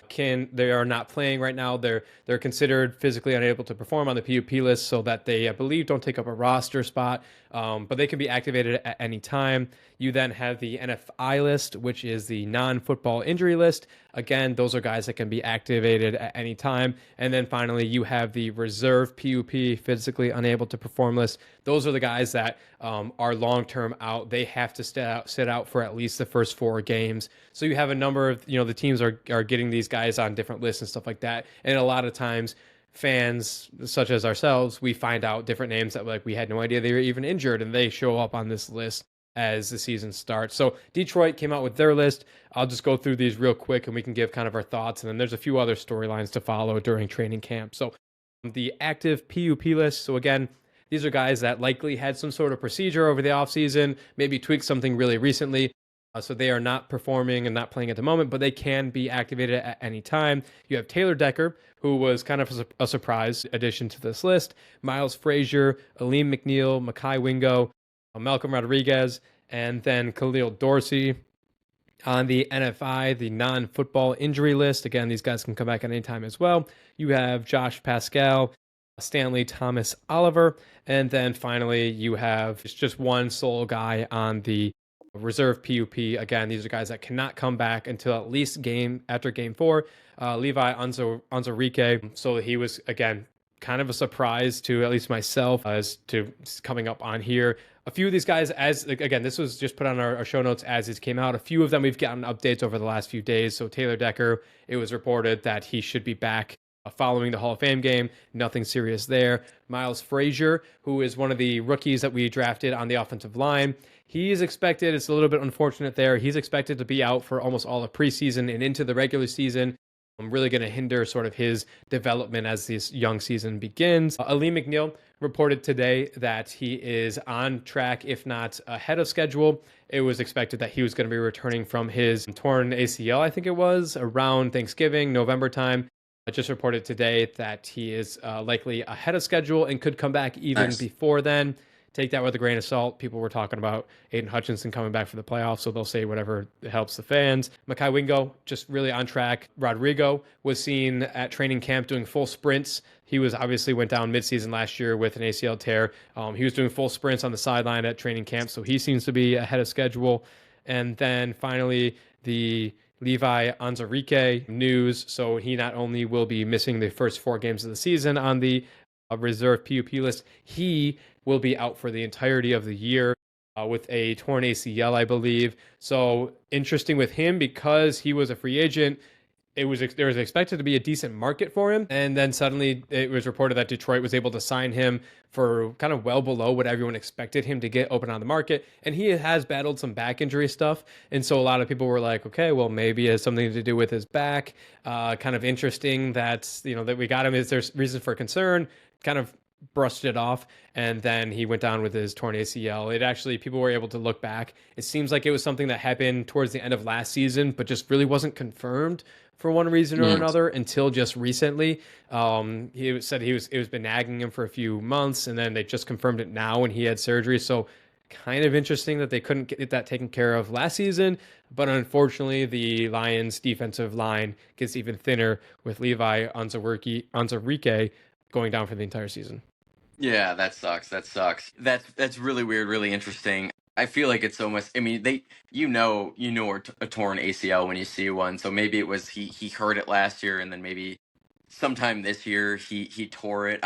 they are not playing right now. They're considered physically unable to perform on the PUP list, so that they, I believe, don't take up a roster spot, but they can be activated at any time. You then have the NFI list, which is the non-football injury list. Again, those are guys that can be activated at any time. And then finally, you have the reserve PUP, physically unable to perform list. Those are the guys that are long-term out. They have to sit out for at least the first 4 games. So you have a number of, the teams are getting these guys on different lists and stuff like that. And a lot of times, fans such as ourselves, we find out different names that we had no idea they were even injured, and they show up on this list as the season starts. So Detroit came out with their list. I'll just go through these real quick and we can give kind of our thoughts. And then there's a few other storylines to follow during training camp. So the active PUP list. So again, these are guys that likely had some sort of procedure over the offseason, maybe tweaked something really recently. So they are not performing and not playing at the moment, but they can be activated at any time. You have Taylor Decker, who was kind of a surprise addition to this list. Miles Frazier, Aleem McNeil, Makai Wingo, Malcolm Rodriguez, and then Khalil Dorsey. On the NFI, the non-football injury list, again, these guys can come back at any time as well. You have Josh Pascal, Stanley Thomas Oliver, and then finally you have just one sole guy on the reserve PUP. Again, these are guys that cannot come back until at least after game 4. Levi Onwuzurike. So he was, again, kind of a surprise to at least myself as to coming up on here. A few of these guys, again, this was just put on our show notes as it came out. A few of them we've gotten updates over the last few days. So Taylor Decker, it was reported that he should be back following the Hall of Fame game. Nothing serious there. Miles Frazier, who is one of the rookies that we drafted on the offensive line, he's expected, it's a little bit unfortunate there, he's expected to be out for almost all of preseason and into the regular season. I'm really going to hinder sort of his development as this young season begins. Aleem McNeil reported today that he is on track, if not ahead of schedule. It was expected that he was going to be returning from his torn ACL, I think it was, around Thanksgiving, November time. I just reported today that he is likely ahead of schedule and could come back even before then. Take that with a grain of salt. People were talking about Aiden Hutchinson coming back for the playoffs, so they'll say whatever helps the fans. Makai Wingo, just really on track. Rodrigo was seen at training camp doing full sprints. He obviously went down midseason last year with an ACL tear. He was doing full sprints on the sideline at training camp, so he seems to be ahead of schedule. And then finally, the Levi Onwuzurike news. So he not only will be missing the first 4 games of the season on the reserve PUP list, he will be out for the entirety of the year with a torn ACL, I believe. So interesting with him because he was a free agent. There was expected to be a decent market for him, and then suddenly it was reported that Detroit was able to sign him for kind of well below what everyone expected him to get open on the market. And he has battled some back injury stuff, and so a lot of people were like, okay, well, maybe it has something to do with his back. Kind of interesting that that we got him. Is there reason for concern? Kind of brushed it off, and then he went down with his torn ACL. It actually, people were able to look back. It seems like it was something that happened towards the end of last season, but just really wasn't confirmed for one reason or another until just recently. He said it was been nagging him for a few months, and then they just confirmed it now when he had surgery. So kind of interesting that they couldn't get that taken care of last season, but unfortunately the Lions defensive line gets even thinner with Levi Onwuzurike going down for the entire season. Yeah, that sucks. That's really weird, really interesting. I feel like it's almost, I mean, you know a torn ACL when you see one. So maybe it was he hurt it last year, and then maybe sometime this year he tore it.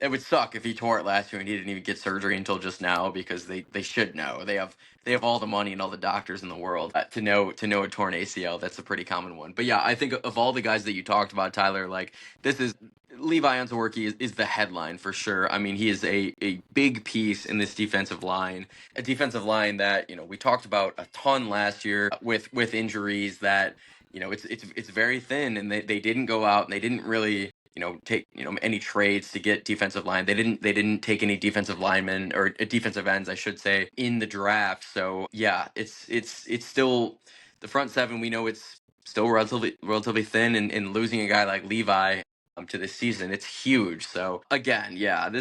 It would suck if he tore it last year and he didn't even get surgery until just now, because they should know. They have all the money and all the doctors in the world to know a torn ACL. That's a pretty common one. But yeah, I think of all the guys that you talked about, Tyler, like this is Levi Onwuzurike is the headline for sure. I mean, he is a big piece in this defensive line, a defensive line that, we talked about a ton last year with injuries that, it's very thin, and they didn't go out and they didn't really, take, any trades to get defensive line. They didn't take any defensive linemen or defensive ends, I should say, in the draft. So yeah, it's still the front seven. We know it's still relatively thin, and losing a guy like Levi to this season, it's huge. So again, yeah,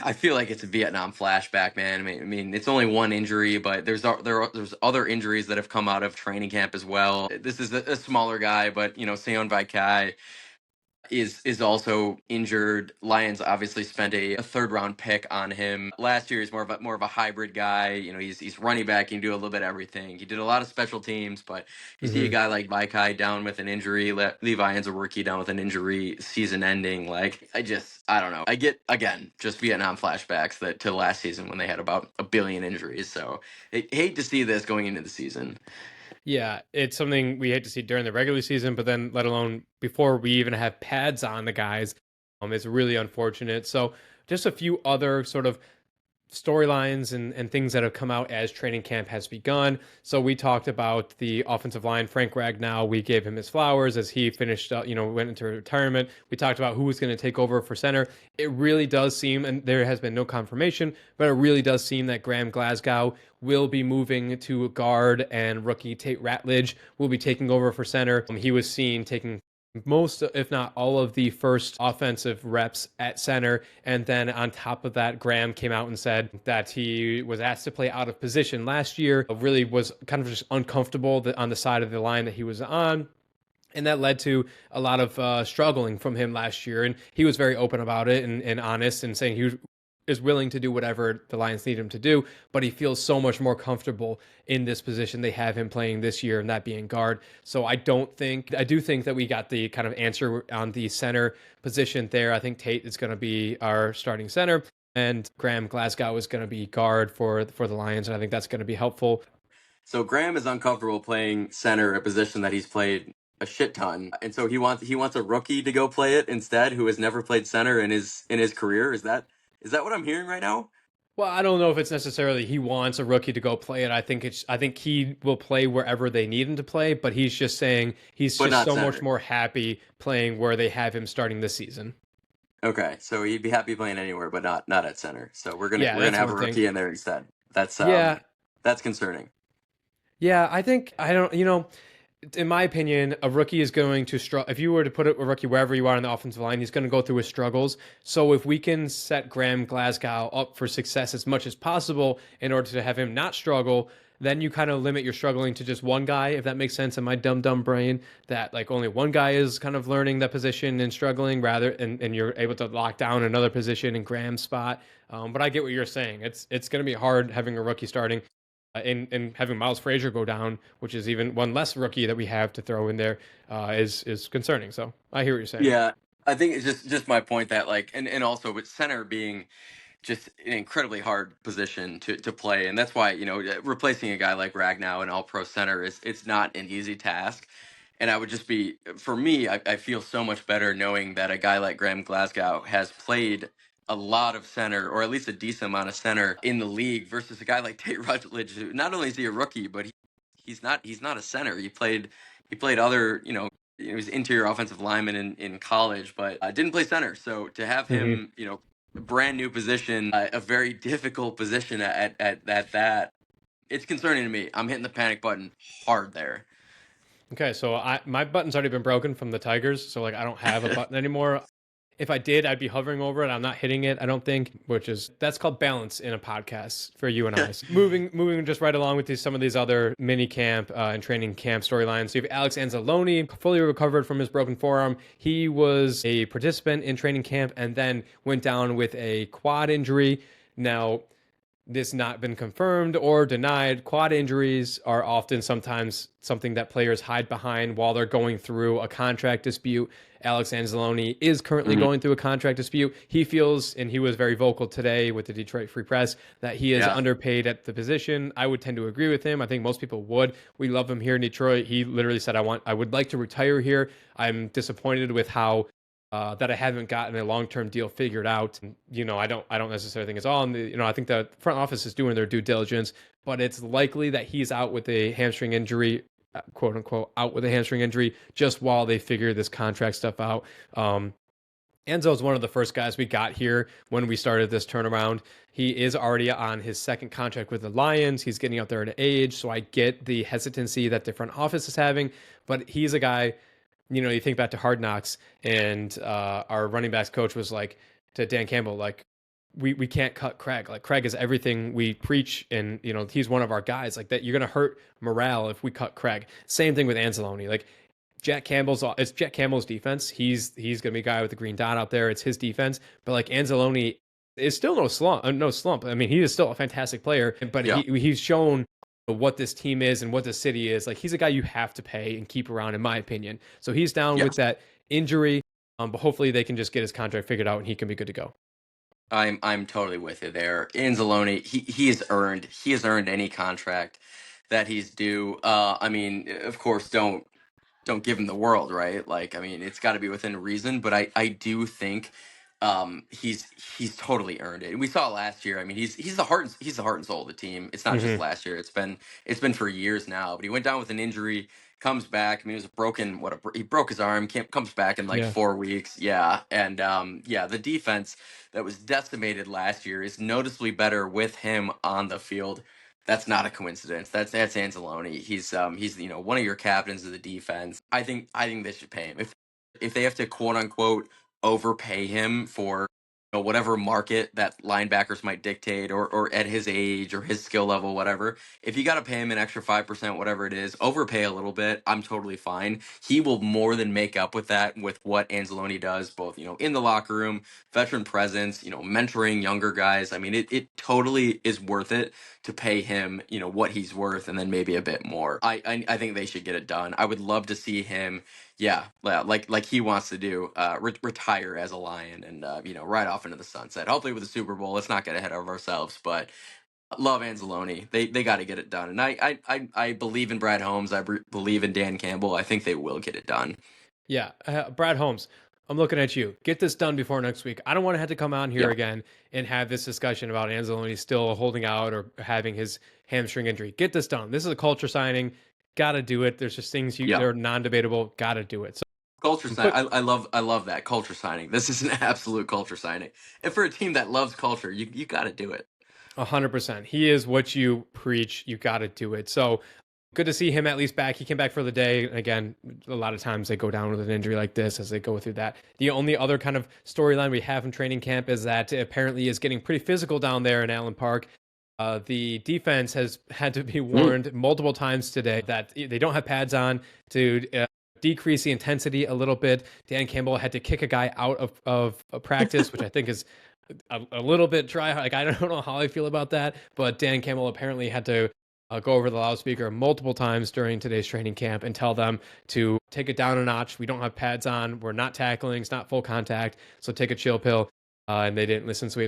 I feel like it's a Vietnam flashback, man. I mean, it's only one injury, but there's other injuries that have come out of training camp as well. This is a smaller guy, but Seon Vai Kai is also injured. Lions obviously spent a third round pick on him last year. He's more of a hybrid guy. He's running back. He can do a little bit of everything. He did a lot of special teams, but you see a guy like Vaikai down with an injury, Levi Onwuzurike down with an injury, season ending. Like, I don't know. I get, again, just Vietnam flashbacks to last season when they had about a billion injuries. So I hate to see this going into the season. Yeah, it's something we hate to see during the regular season, but then let alone before we even have pads on the guys. It's really unfortunate. So just a few other sort of storylines and things that have come out as training camp has begun. So we talked about the offensive line, Frank Ragnow. We gave him his flowers as he finished up, went into retirement. We talked about who was going to take over for center. It really does seem, and there has been no confirmation, but it really does seem that Graham Glasgow will be moving to guard, and rookie Tate Ratledge will be taking over for center. He was seen taking most, if not all, of the first offensive reps at center. And then on top of that, Graham came out and said that he was asked to play out of position last year, really was kind of just uncomfortable on the side of the line that he was on. And that led to a lot of struggling from him last year. And he was very open about it and honest, and saying he is willing to do whatever the Lions need him to do, but he feels so much more comfortable in this position they have him playing this year, and that being guard. So I do think that we got the kind of answer on the center position there. I think Tate is going to be our starting center, and Graham Glasgow is going to be guard for the Lions, and I think that's going to be helpful. So Graham is uncomfortable playing center, a position that he's played a shit ton, and so he wants a rookie to go play it instead, who has never played center in his career. Is that what I'm hearing right now? Well, I don't know if it's necessarily he wants a rookie to go play it. I think he will play wherever they need him to play, but he's just saying he's But just not so center. much more happy playing where they have him starting this season. Okay, so he'd be happy playing anywhere, but not at center. So we're Yeah, gonna that's have a one thing. rookie in there instead. That's Yeah, that's concerning. yeah. I don't. In my opinion, a rookie is going to struggle. If you were to put a rookie wherever you are on the offensive line, he's going to go through his struggles. So if we can set Graham Glasgow up for success as much as possible in order to have him not struggle, then you kind of limit your struggling to just one guy, if that makes sense in my dumb brain, that like only one guy is kind of learning that position and struggling and you're able to lock down another position in Graham's spot. But I get what you're saying. It's going to be hard having a rookie starting. And having Miles Frazier go down, which is even one less rookie that we have to throw in there, is concerning. So I hear what you're saying. Yeah, I think it's just my point that, like, and also with center being just an incredibly hard position to play, and that's why replacing a guy like Ragnow, an All Pro center, it's not an easy task. And I would just be, for me, I feel so much better knowing that a guy like Graham Glasgow has played a lot of center, or at least a decent amount of center in the league, versus a guy like Tate Rutledge, who not only is he a rookie, but he's not a center. He played other, he was interior offensive lineman in college, but didn't play center. So to have Hmm. him, a brand new position, a very difficult position at that, it's concerning to me. I'm hitting the panic button hard there. Okay, so my button's already been broken from the Tigers, so like I don't have a button anymore. If I did, I'd be hovering over it. I'm not hitting it, I don't think, that's called balance in a podcast for you and I. So moving just right along with some of these other mini camp and training camp storylines. So you have Alex Anzalone, fully recovered from his broken forearm. He was a participant in training camp and then went down with a quad injury. Now, this not been confirmed or denied. Quad injuries are often sometimes something that players hide behind while they're going through a contract dispute. Alex Anzalone is currently going through a contract dispute. He feels, and he was very vocal today with the Detroit Free Press, that he is underpaid at the position. I would tend to agree with him. I think most people would. We love him here in Detroit. He literally said, I would like to retire here. I'm disappointed with how that I haven't gotten a long-term deal figured out. I don't necessarily think it's all. And I think the front office is doing their due diligence, but it's likely that he's out with a hamstring injury, quote unquote, out with a hamstring injury, just while they figure this contract stuff out. Enzo is one of the first guys we got here when we started this turnaround. He is already on his second contract with the Lions. He's getting up there in age, so I get the hesitancy that the front office is having, but he's a guy. You think back to Hard Knocks, and our running backs coach was like to Dan Campbell, like, we can't cut Craig. Like, Craig is everything we preach, and he's one of our guys. Like, that, you're gonna hurt morale if we cut Craig. Same thing with Anzalone. Like, it's Jack Campbell's defense. He's gonna be a guy with the green dot out there. It's his defense, but like Anzalone is still no slump. No slump. I mean, he is still a fantastic player, but Yeah. he's shown what this team is and what this city is. Like, he's a guy you have to pay and keep around, in my opinion. So he's down Yes. with that injury, but hopefully they can just get his contract figured out and he can be good to go. I'm totally with you there. Anzalone, he has earned any contract that he's due. I mean, of course, don't give him the world, right? Like, I mean, it's got to be within reason, but I do think he's totally earned it. And we saw it last year. I mean, he's the heart and soul of the team. It's not just Mm-hmm. last year. It's been for years now. But he went down with an injury, comes back. I mean, it was a broken he broke his arm, comes back in like Yeah. 4 weeks. Yeah, and yeah, the defense that was decimated last year is noticeably better with him on the field. That's not a coincidence. That's Anzalone. He's one of your captains of the defense. I think they should pay him. If they have to quote unquote overpay him for whatever market that linebackers might dictate, or at his age or his skill level, whatever. If you got to pay him an extra 5%, whatever it is, overpay a little bit, I'm totally fine. He will more than make up with that with what Anzalone does, both in the locker room, veteran presence, mentoring younger guys. I mean, it totally is worth it to pay him, what he's worth, and then maybe a bit more. I think they should get it done. I would love to see him, yeah, like he wants to do, retire as a Lion, and ride off into the sunset. Hopefully with the Super Bowl. Let's not get ahead of ourselves, but love Anzalone. They got to get it done, and I believe in Brad Holmes. Believe in Dan Campbell. I think they will get it done. Yeah. Brad Holmes, I'm looking at you. Get this done before next week. I don't want to have to come on here Yeah, again and have this discussion about Anzalone still holding out or having his hamstring injury. Get this done. This is a culture signing. Got to do it. There's just things yeah. they're non-debatable. Got to do it. So Culture sign. quick, I love that culture signing. This is an absolute culture signing, and for a team that loves culture, you got to do it. 100%. He is what you preach. You got to do it. So good to see him at least back. He came back for the day. Again, a lot of times they go down with an injury like this as they go through that. The only other kind of storyline we have in training camp is that apparently is getting pretty physical down there in Allen Park. The defense has had to be warned multiple times today that they don't have pads on to decrease the intensity a little bit. Dan Campbell had to kick a guy out of practice, which I think is a little bit dry. Like, I don't know how I feel about that, but Dan Campbell apparently had to go over the loudspeaker multiple times during today's training camp and tell them to take it down a notch. We don't have pads on. We're not tackling. It's not full contact. So take a chill pill. And they didn't listen. So he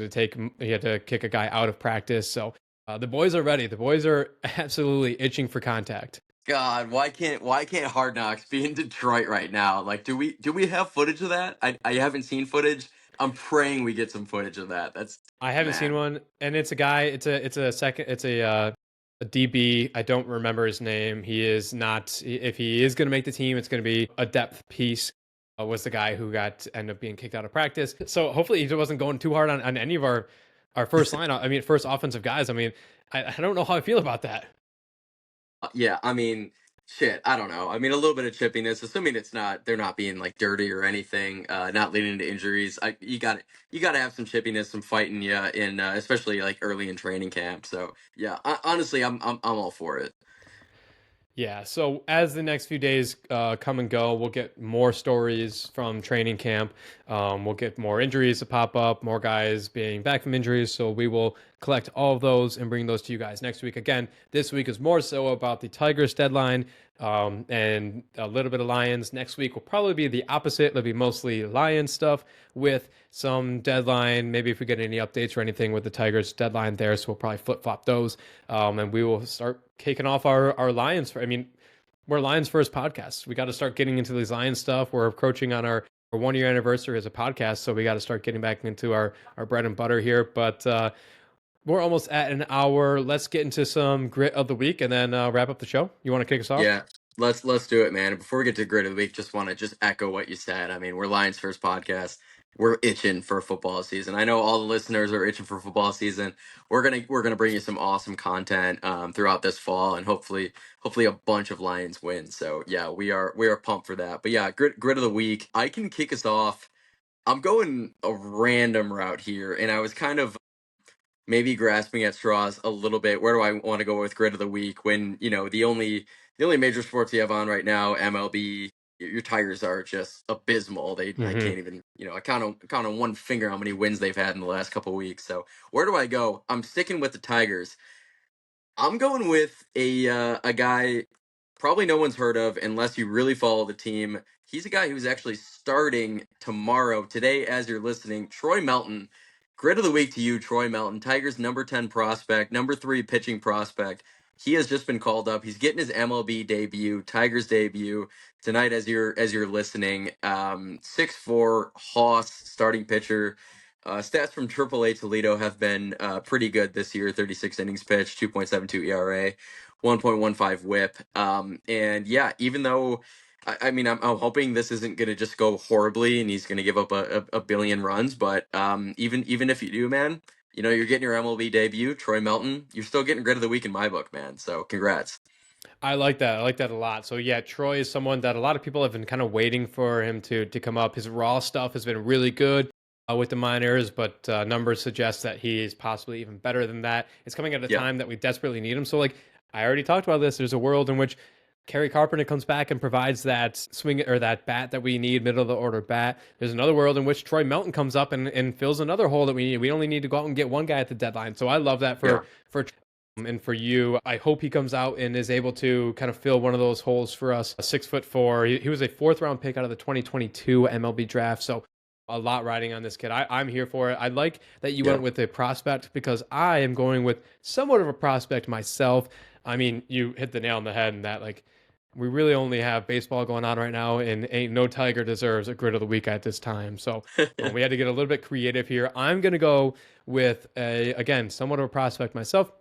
had to kick a guy out of practice. So the boys are ready. The boys are absolutely itching for contact. God, why can't Hard Knocks be in Detroit right now? Like, do we have footage of that? I haven't seen footage. I'm praying we get some footage of that. That's I haven't seen man. one, and it's a guy. It's a DB. I don't remember his name. He is not. If he is going to make the team, it's going to be a depth piece. Was the guy who ended up being kicked out of practice. So hopefully he wasn't going too hard on any of our first line. I mean, first offensive guys. I mean, I don't know how I feel about that. Yeah, I mean, shit, I don't know. I mean, a little bit of chippiness, assuming they're not being like dirty or anything, not leading to injuries. You got to have some chippiness, some fighting, yeah, in especially like early in training camp. So yeah, honestly, I'm all for it. Yeah, so as the next few days come and go, we'll get more stories from training camp. We'll get more injuries to pop up, more guys being back from injuries. So we will collect all of those and bring those to you guys next week. Again, this week is more so about the Tigers deadline and a little bit of Lions. Next week will probably be the opposite. It'll be mostly Lions stuff with some deadline. Maybe if we get any updates or anything with the Tigers deadline there. So we'll probably flip-flop those. And we will start kicking off our Lions. I mean, we're Lions first podcast. We got to start getting into these Lions stuff. We're approaching on our 1 year anniversary as a podcast, so we got to start getting back into our bread and butter here. But we're almost at an hour. Let's get into some grit of the week and then wrap up the show. You want to kick us off? Yeah, let's do it, man. Before we get to grid of the week, just want to just echo what you said. I mean, we're Lions First podcast. We're itching for football season. I know all the listeners are itching for football season. We're gonna bring you some awesome content throughout this fall, and hopefully a bunch of Lions wins. So yeah, we are pumped for that. But yeah, grid of the week. I can kick us off. I'm going a random route here, and I was kind of maybe grasping at straws a little bit. Where do I want to go with grid of the week when, the only major sports you have on right now, MLB, your Tigers are just abysmal. I Hmm. can't even, I count on one finger how many wins they've had in the last couple of weeks. So where do I go? I'm sticking with the Tigers. I'm going with a guy probably no one's heard of unless you really follow the team. He's a guy who's actually starting tomorrow, today, as you're listening. Troy Melton. Grid of the week to you, Troy Melton. Tigers number 10 prospect, number 3 pitching prospect. He has just been called up. He's getting his MLB debut, Tigers debut tonight as you're listening. 6'4" Hoss starting pitcher. Stats from AAA Toledo have been pretty good this year. 36 innings pitched, 2.72 ERA, 1.15 WHIP. And yeah, even though I mean, I'm hoping this isn't going to just go horribly and he's going to give up a billion runs. But even if you do, man, you're getting your MLB debut, Troy Melton. You're still getting grid of the week in my book, man. So congrats. I like that. I like that a lot. So yeah, Troy is someone that a lot of people have been kind of waiting for him to come up. His raw stuff has been really good with the minors, but numbers suggest that he is possibly even better than that. It's coming at a Yep. time that we desperately need him. So like I already talked about this. There's a world in which Kerry Carpenter comes back and provides that swing or that bat that we need, middle of the order bat. There's another world in which Troy Melton comes up and fills another hole that we need. We only need to go out and get one guy at the deadline. So I love that Yeah. for and for you. I hope he comes out and is able to kind of fill one of those holes for us. 6'4". He was a fourth round pick out of the 2022 MLB draft. So a lot riding on this kid. I'm here for it. I like that you Yeah. went with a prospect because I am going with somewhat of a prospect myself. I mean, you hit the nail on the head in that like we really only have baseball going on right now, and ain't no Tiger deserves a grid of the week at this time. So we had to get a little bit creative here. I'm gonna go with a again somewhat of a prospect myself.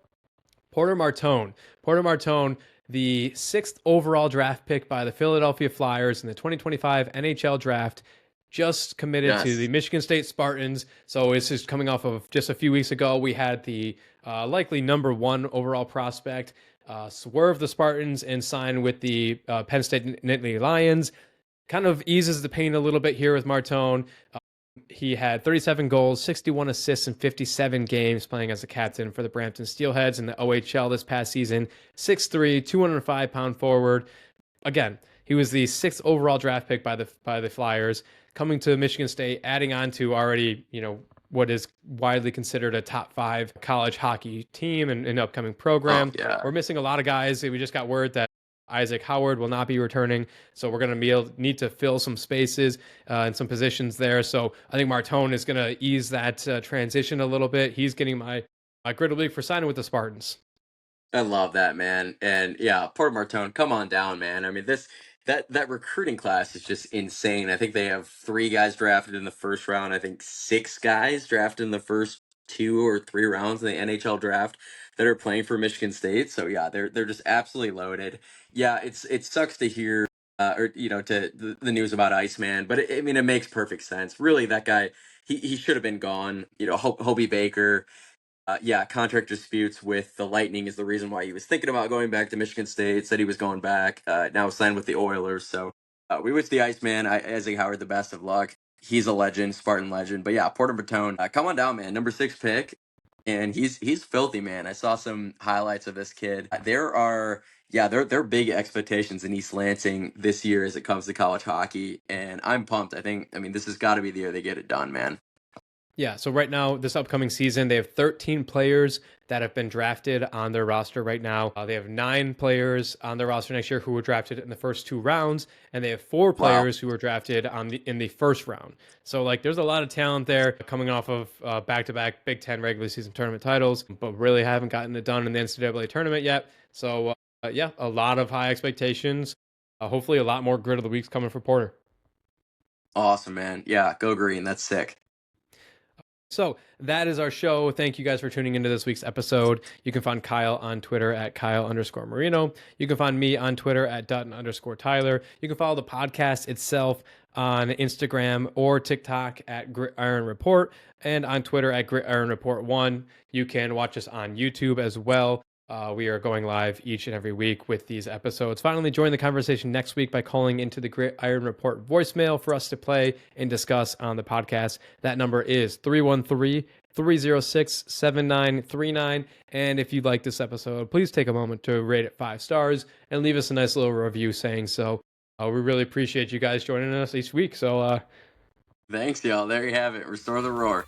Porter Martone. Porter Martone, the sixth overall draft pick by the Philadelphia Flyers in the 2025 NHL draft, just committed to the Yes. Michigan State Spartans. So it's just coming off of just a few weeks ago. We had the likely number one overall prospect swerve the Spartans and sign with the Penn State Nittany Lions. Kind of eases the pain a little bit here with Martone. He had 37 goals, 61 assists in 57 games playing as a captain for the Brampton Steelheads in the OHL this past season. 6'3", 205-pound forward. Again, he was the sixth overall draft pick by the Flyers, coming to Michigan State, adding on to already, what is widely considered a top 5 college hockey team and an upcoming Oh program. yeah. We're missing a lot of guys. We just got word that Isaac Howard will not be returning, so we're going to need to fill some spaces and some positions there. So I think Martone is going to ease that transition a little bit. He's getting my grid of the week for signing with the Spartans. I love that, man. And yeah, Port Martone, come on down, man. I mean, that recruiting class is just insane. I think they have 3 guys drafted in the first round. I think 6 guys drafted in the first 2 or 3 rounds in the NHL draft that are playing for Michigan State. So yeah, they're just absolutely loaded. Yeah, it sucks to hear or to the news about Iceman, but I mean it makes perfect sense. Really, that guy he should have been gone. Hobie Baker. Yeah, contract disputes with the Lightning is the reason why he was thinking about going back to Michigan State. Said he was going back. Now signed with the Oilers. So we wish the Iceman, Isaac Howard, the best of luck. He's a legend, Spartan legend. But yeah, Porter Batone, come on down, man. Number 6 pick, and he's filthy, man. I saw some highlights of this kid. There are big expectations in East Lansing this year as it comes to college hockey, and I'm pumped. I mean, this has got to be the year they get it done, man. Yeah, so right now, this upcoming season, they have 13 players that have been drafted on their roster right now. They have 9 players on their roster next year who were drafted in the first 2 rounds, and they have 4 Wow. players who were drafted in the first round. So like, there's a lot of talent there coming off of back-to-back Big Ten regular season tournament titles, but really haven't gotten it done in the NCAA tournament yet. So yeah, a lot of high expectations. Hopefully, a lot more grid of the weeks coming for Porter. Awesome, man. Yeah, go green. That's sick. So that is our show. Thank you guys for tuning into this week's episode. You can find Kyle on Twitter at Kyle_Marino. You can find me on Twitter at Dutton_Tyler. You can follow the podcast itself on Instagram or TikTok at Gridiron Report and on Twitter at Gridiron Report 1. You can watch us on YouTube as well. We are going live each and every week with these episodes. Finally, join the conversation next week by calling into the Gridiron Report voicemail for us to play and discuss on the podcast. That number is 313-306-7939. And if you like this episode, please take a moment to rate it 5 stars and leave us a nice little review saying so. We really appreciate you guys joining us each week. So, Thanks, y'all. There you have it. Restore the roar.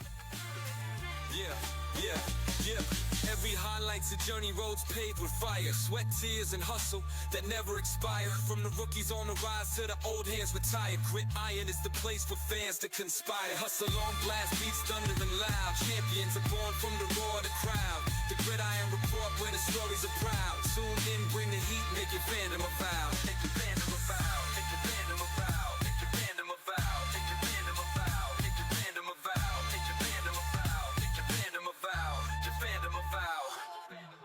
It's a journey, roads paved with fire, sweat, tears, and hustle that never expire. From the rookies on the rise to the old hands retired. Grit iron is the place for fans to conspire. Hustle on, blast beats, thunder and loud. Champions are born from the roar of the crowd. The Gridiron Report, where the stories are proud. Tune in, bring the heat, make your fandom a vow.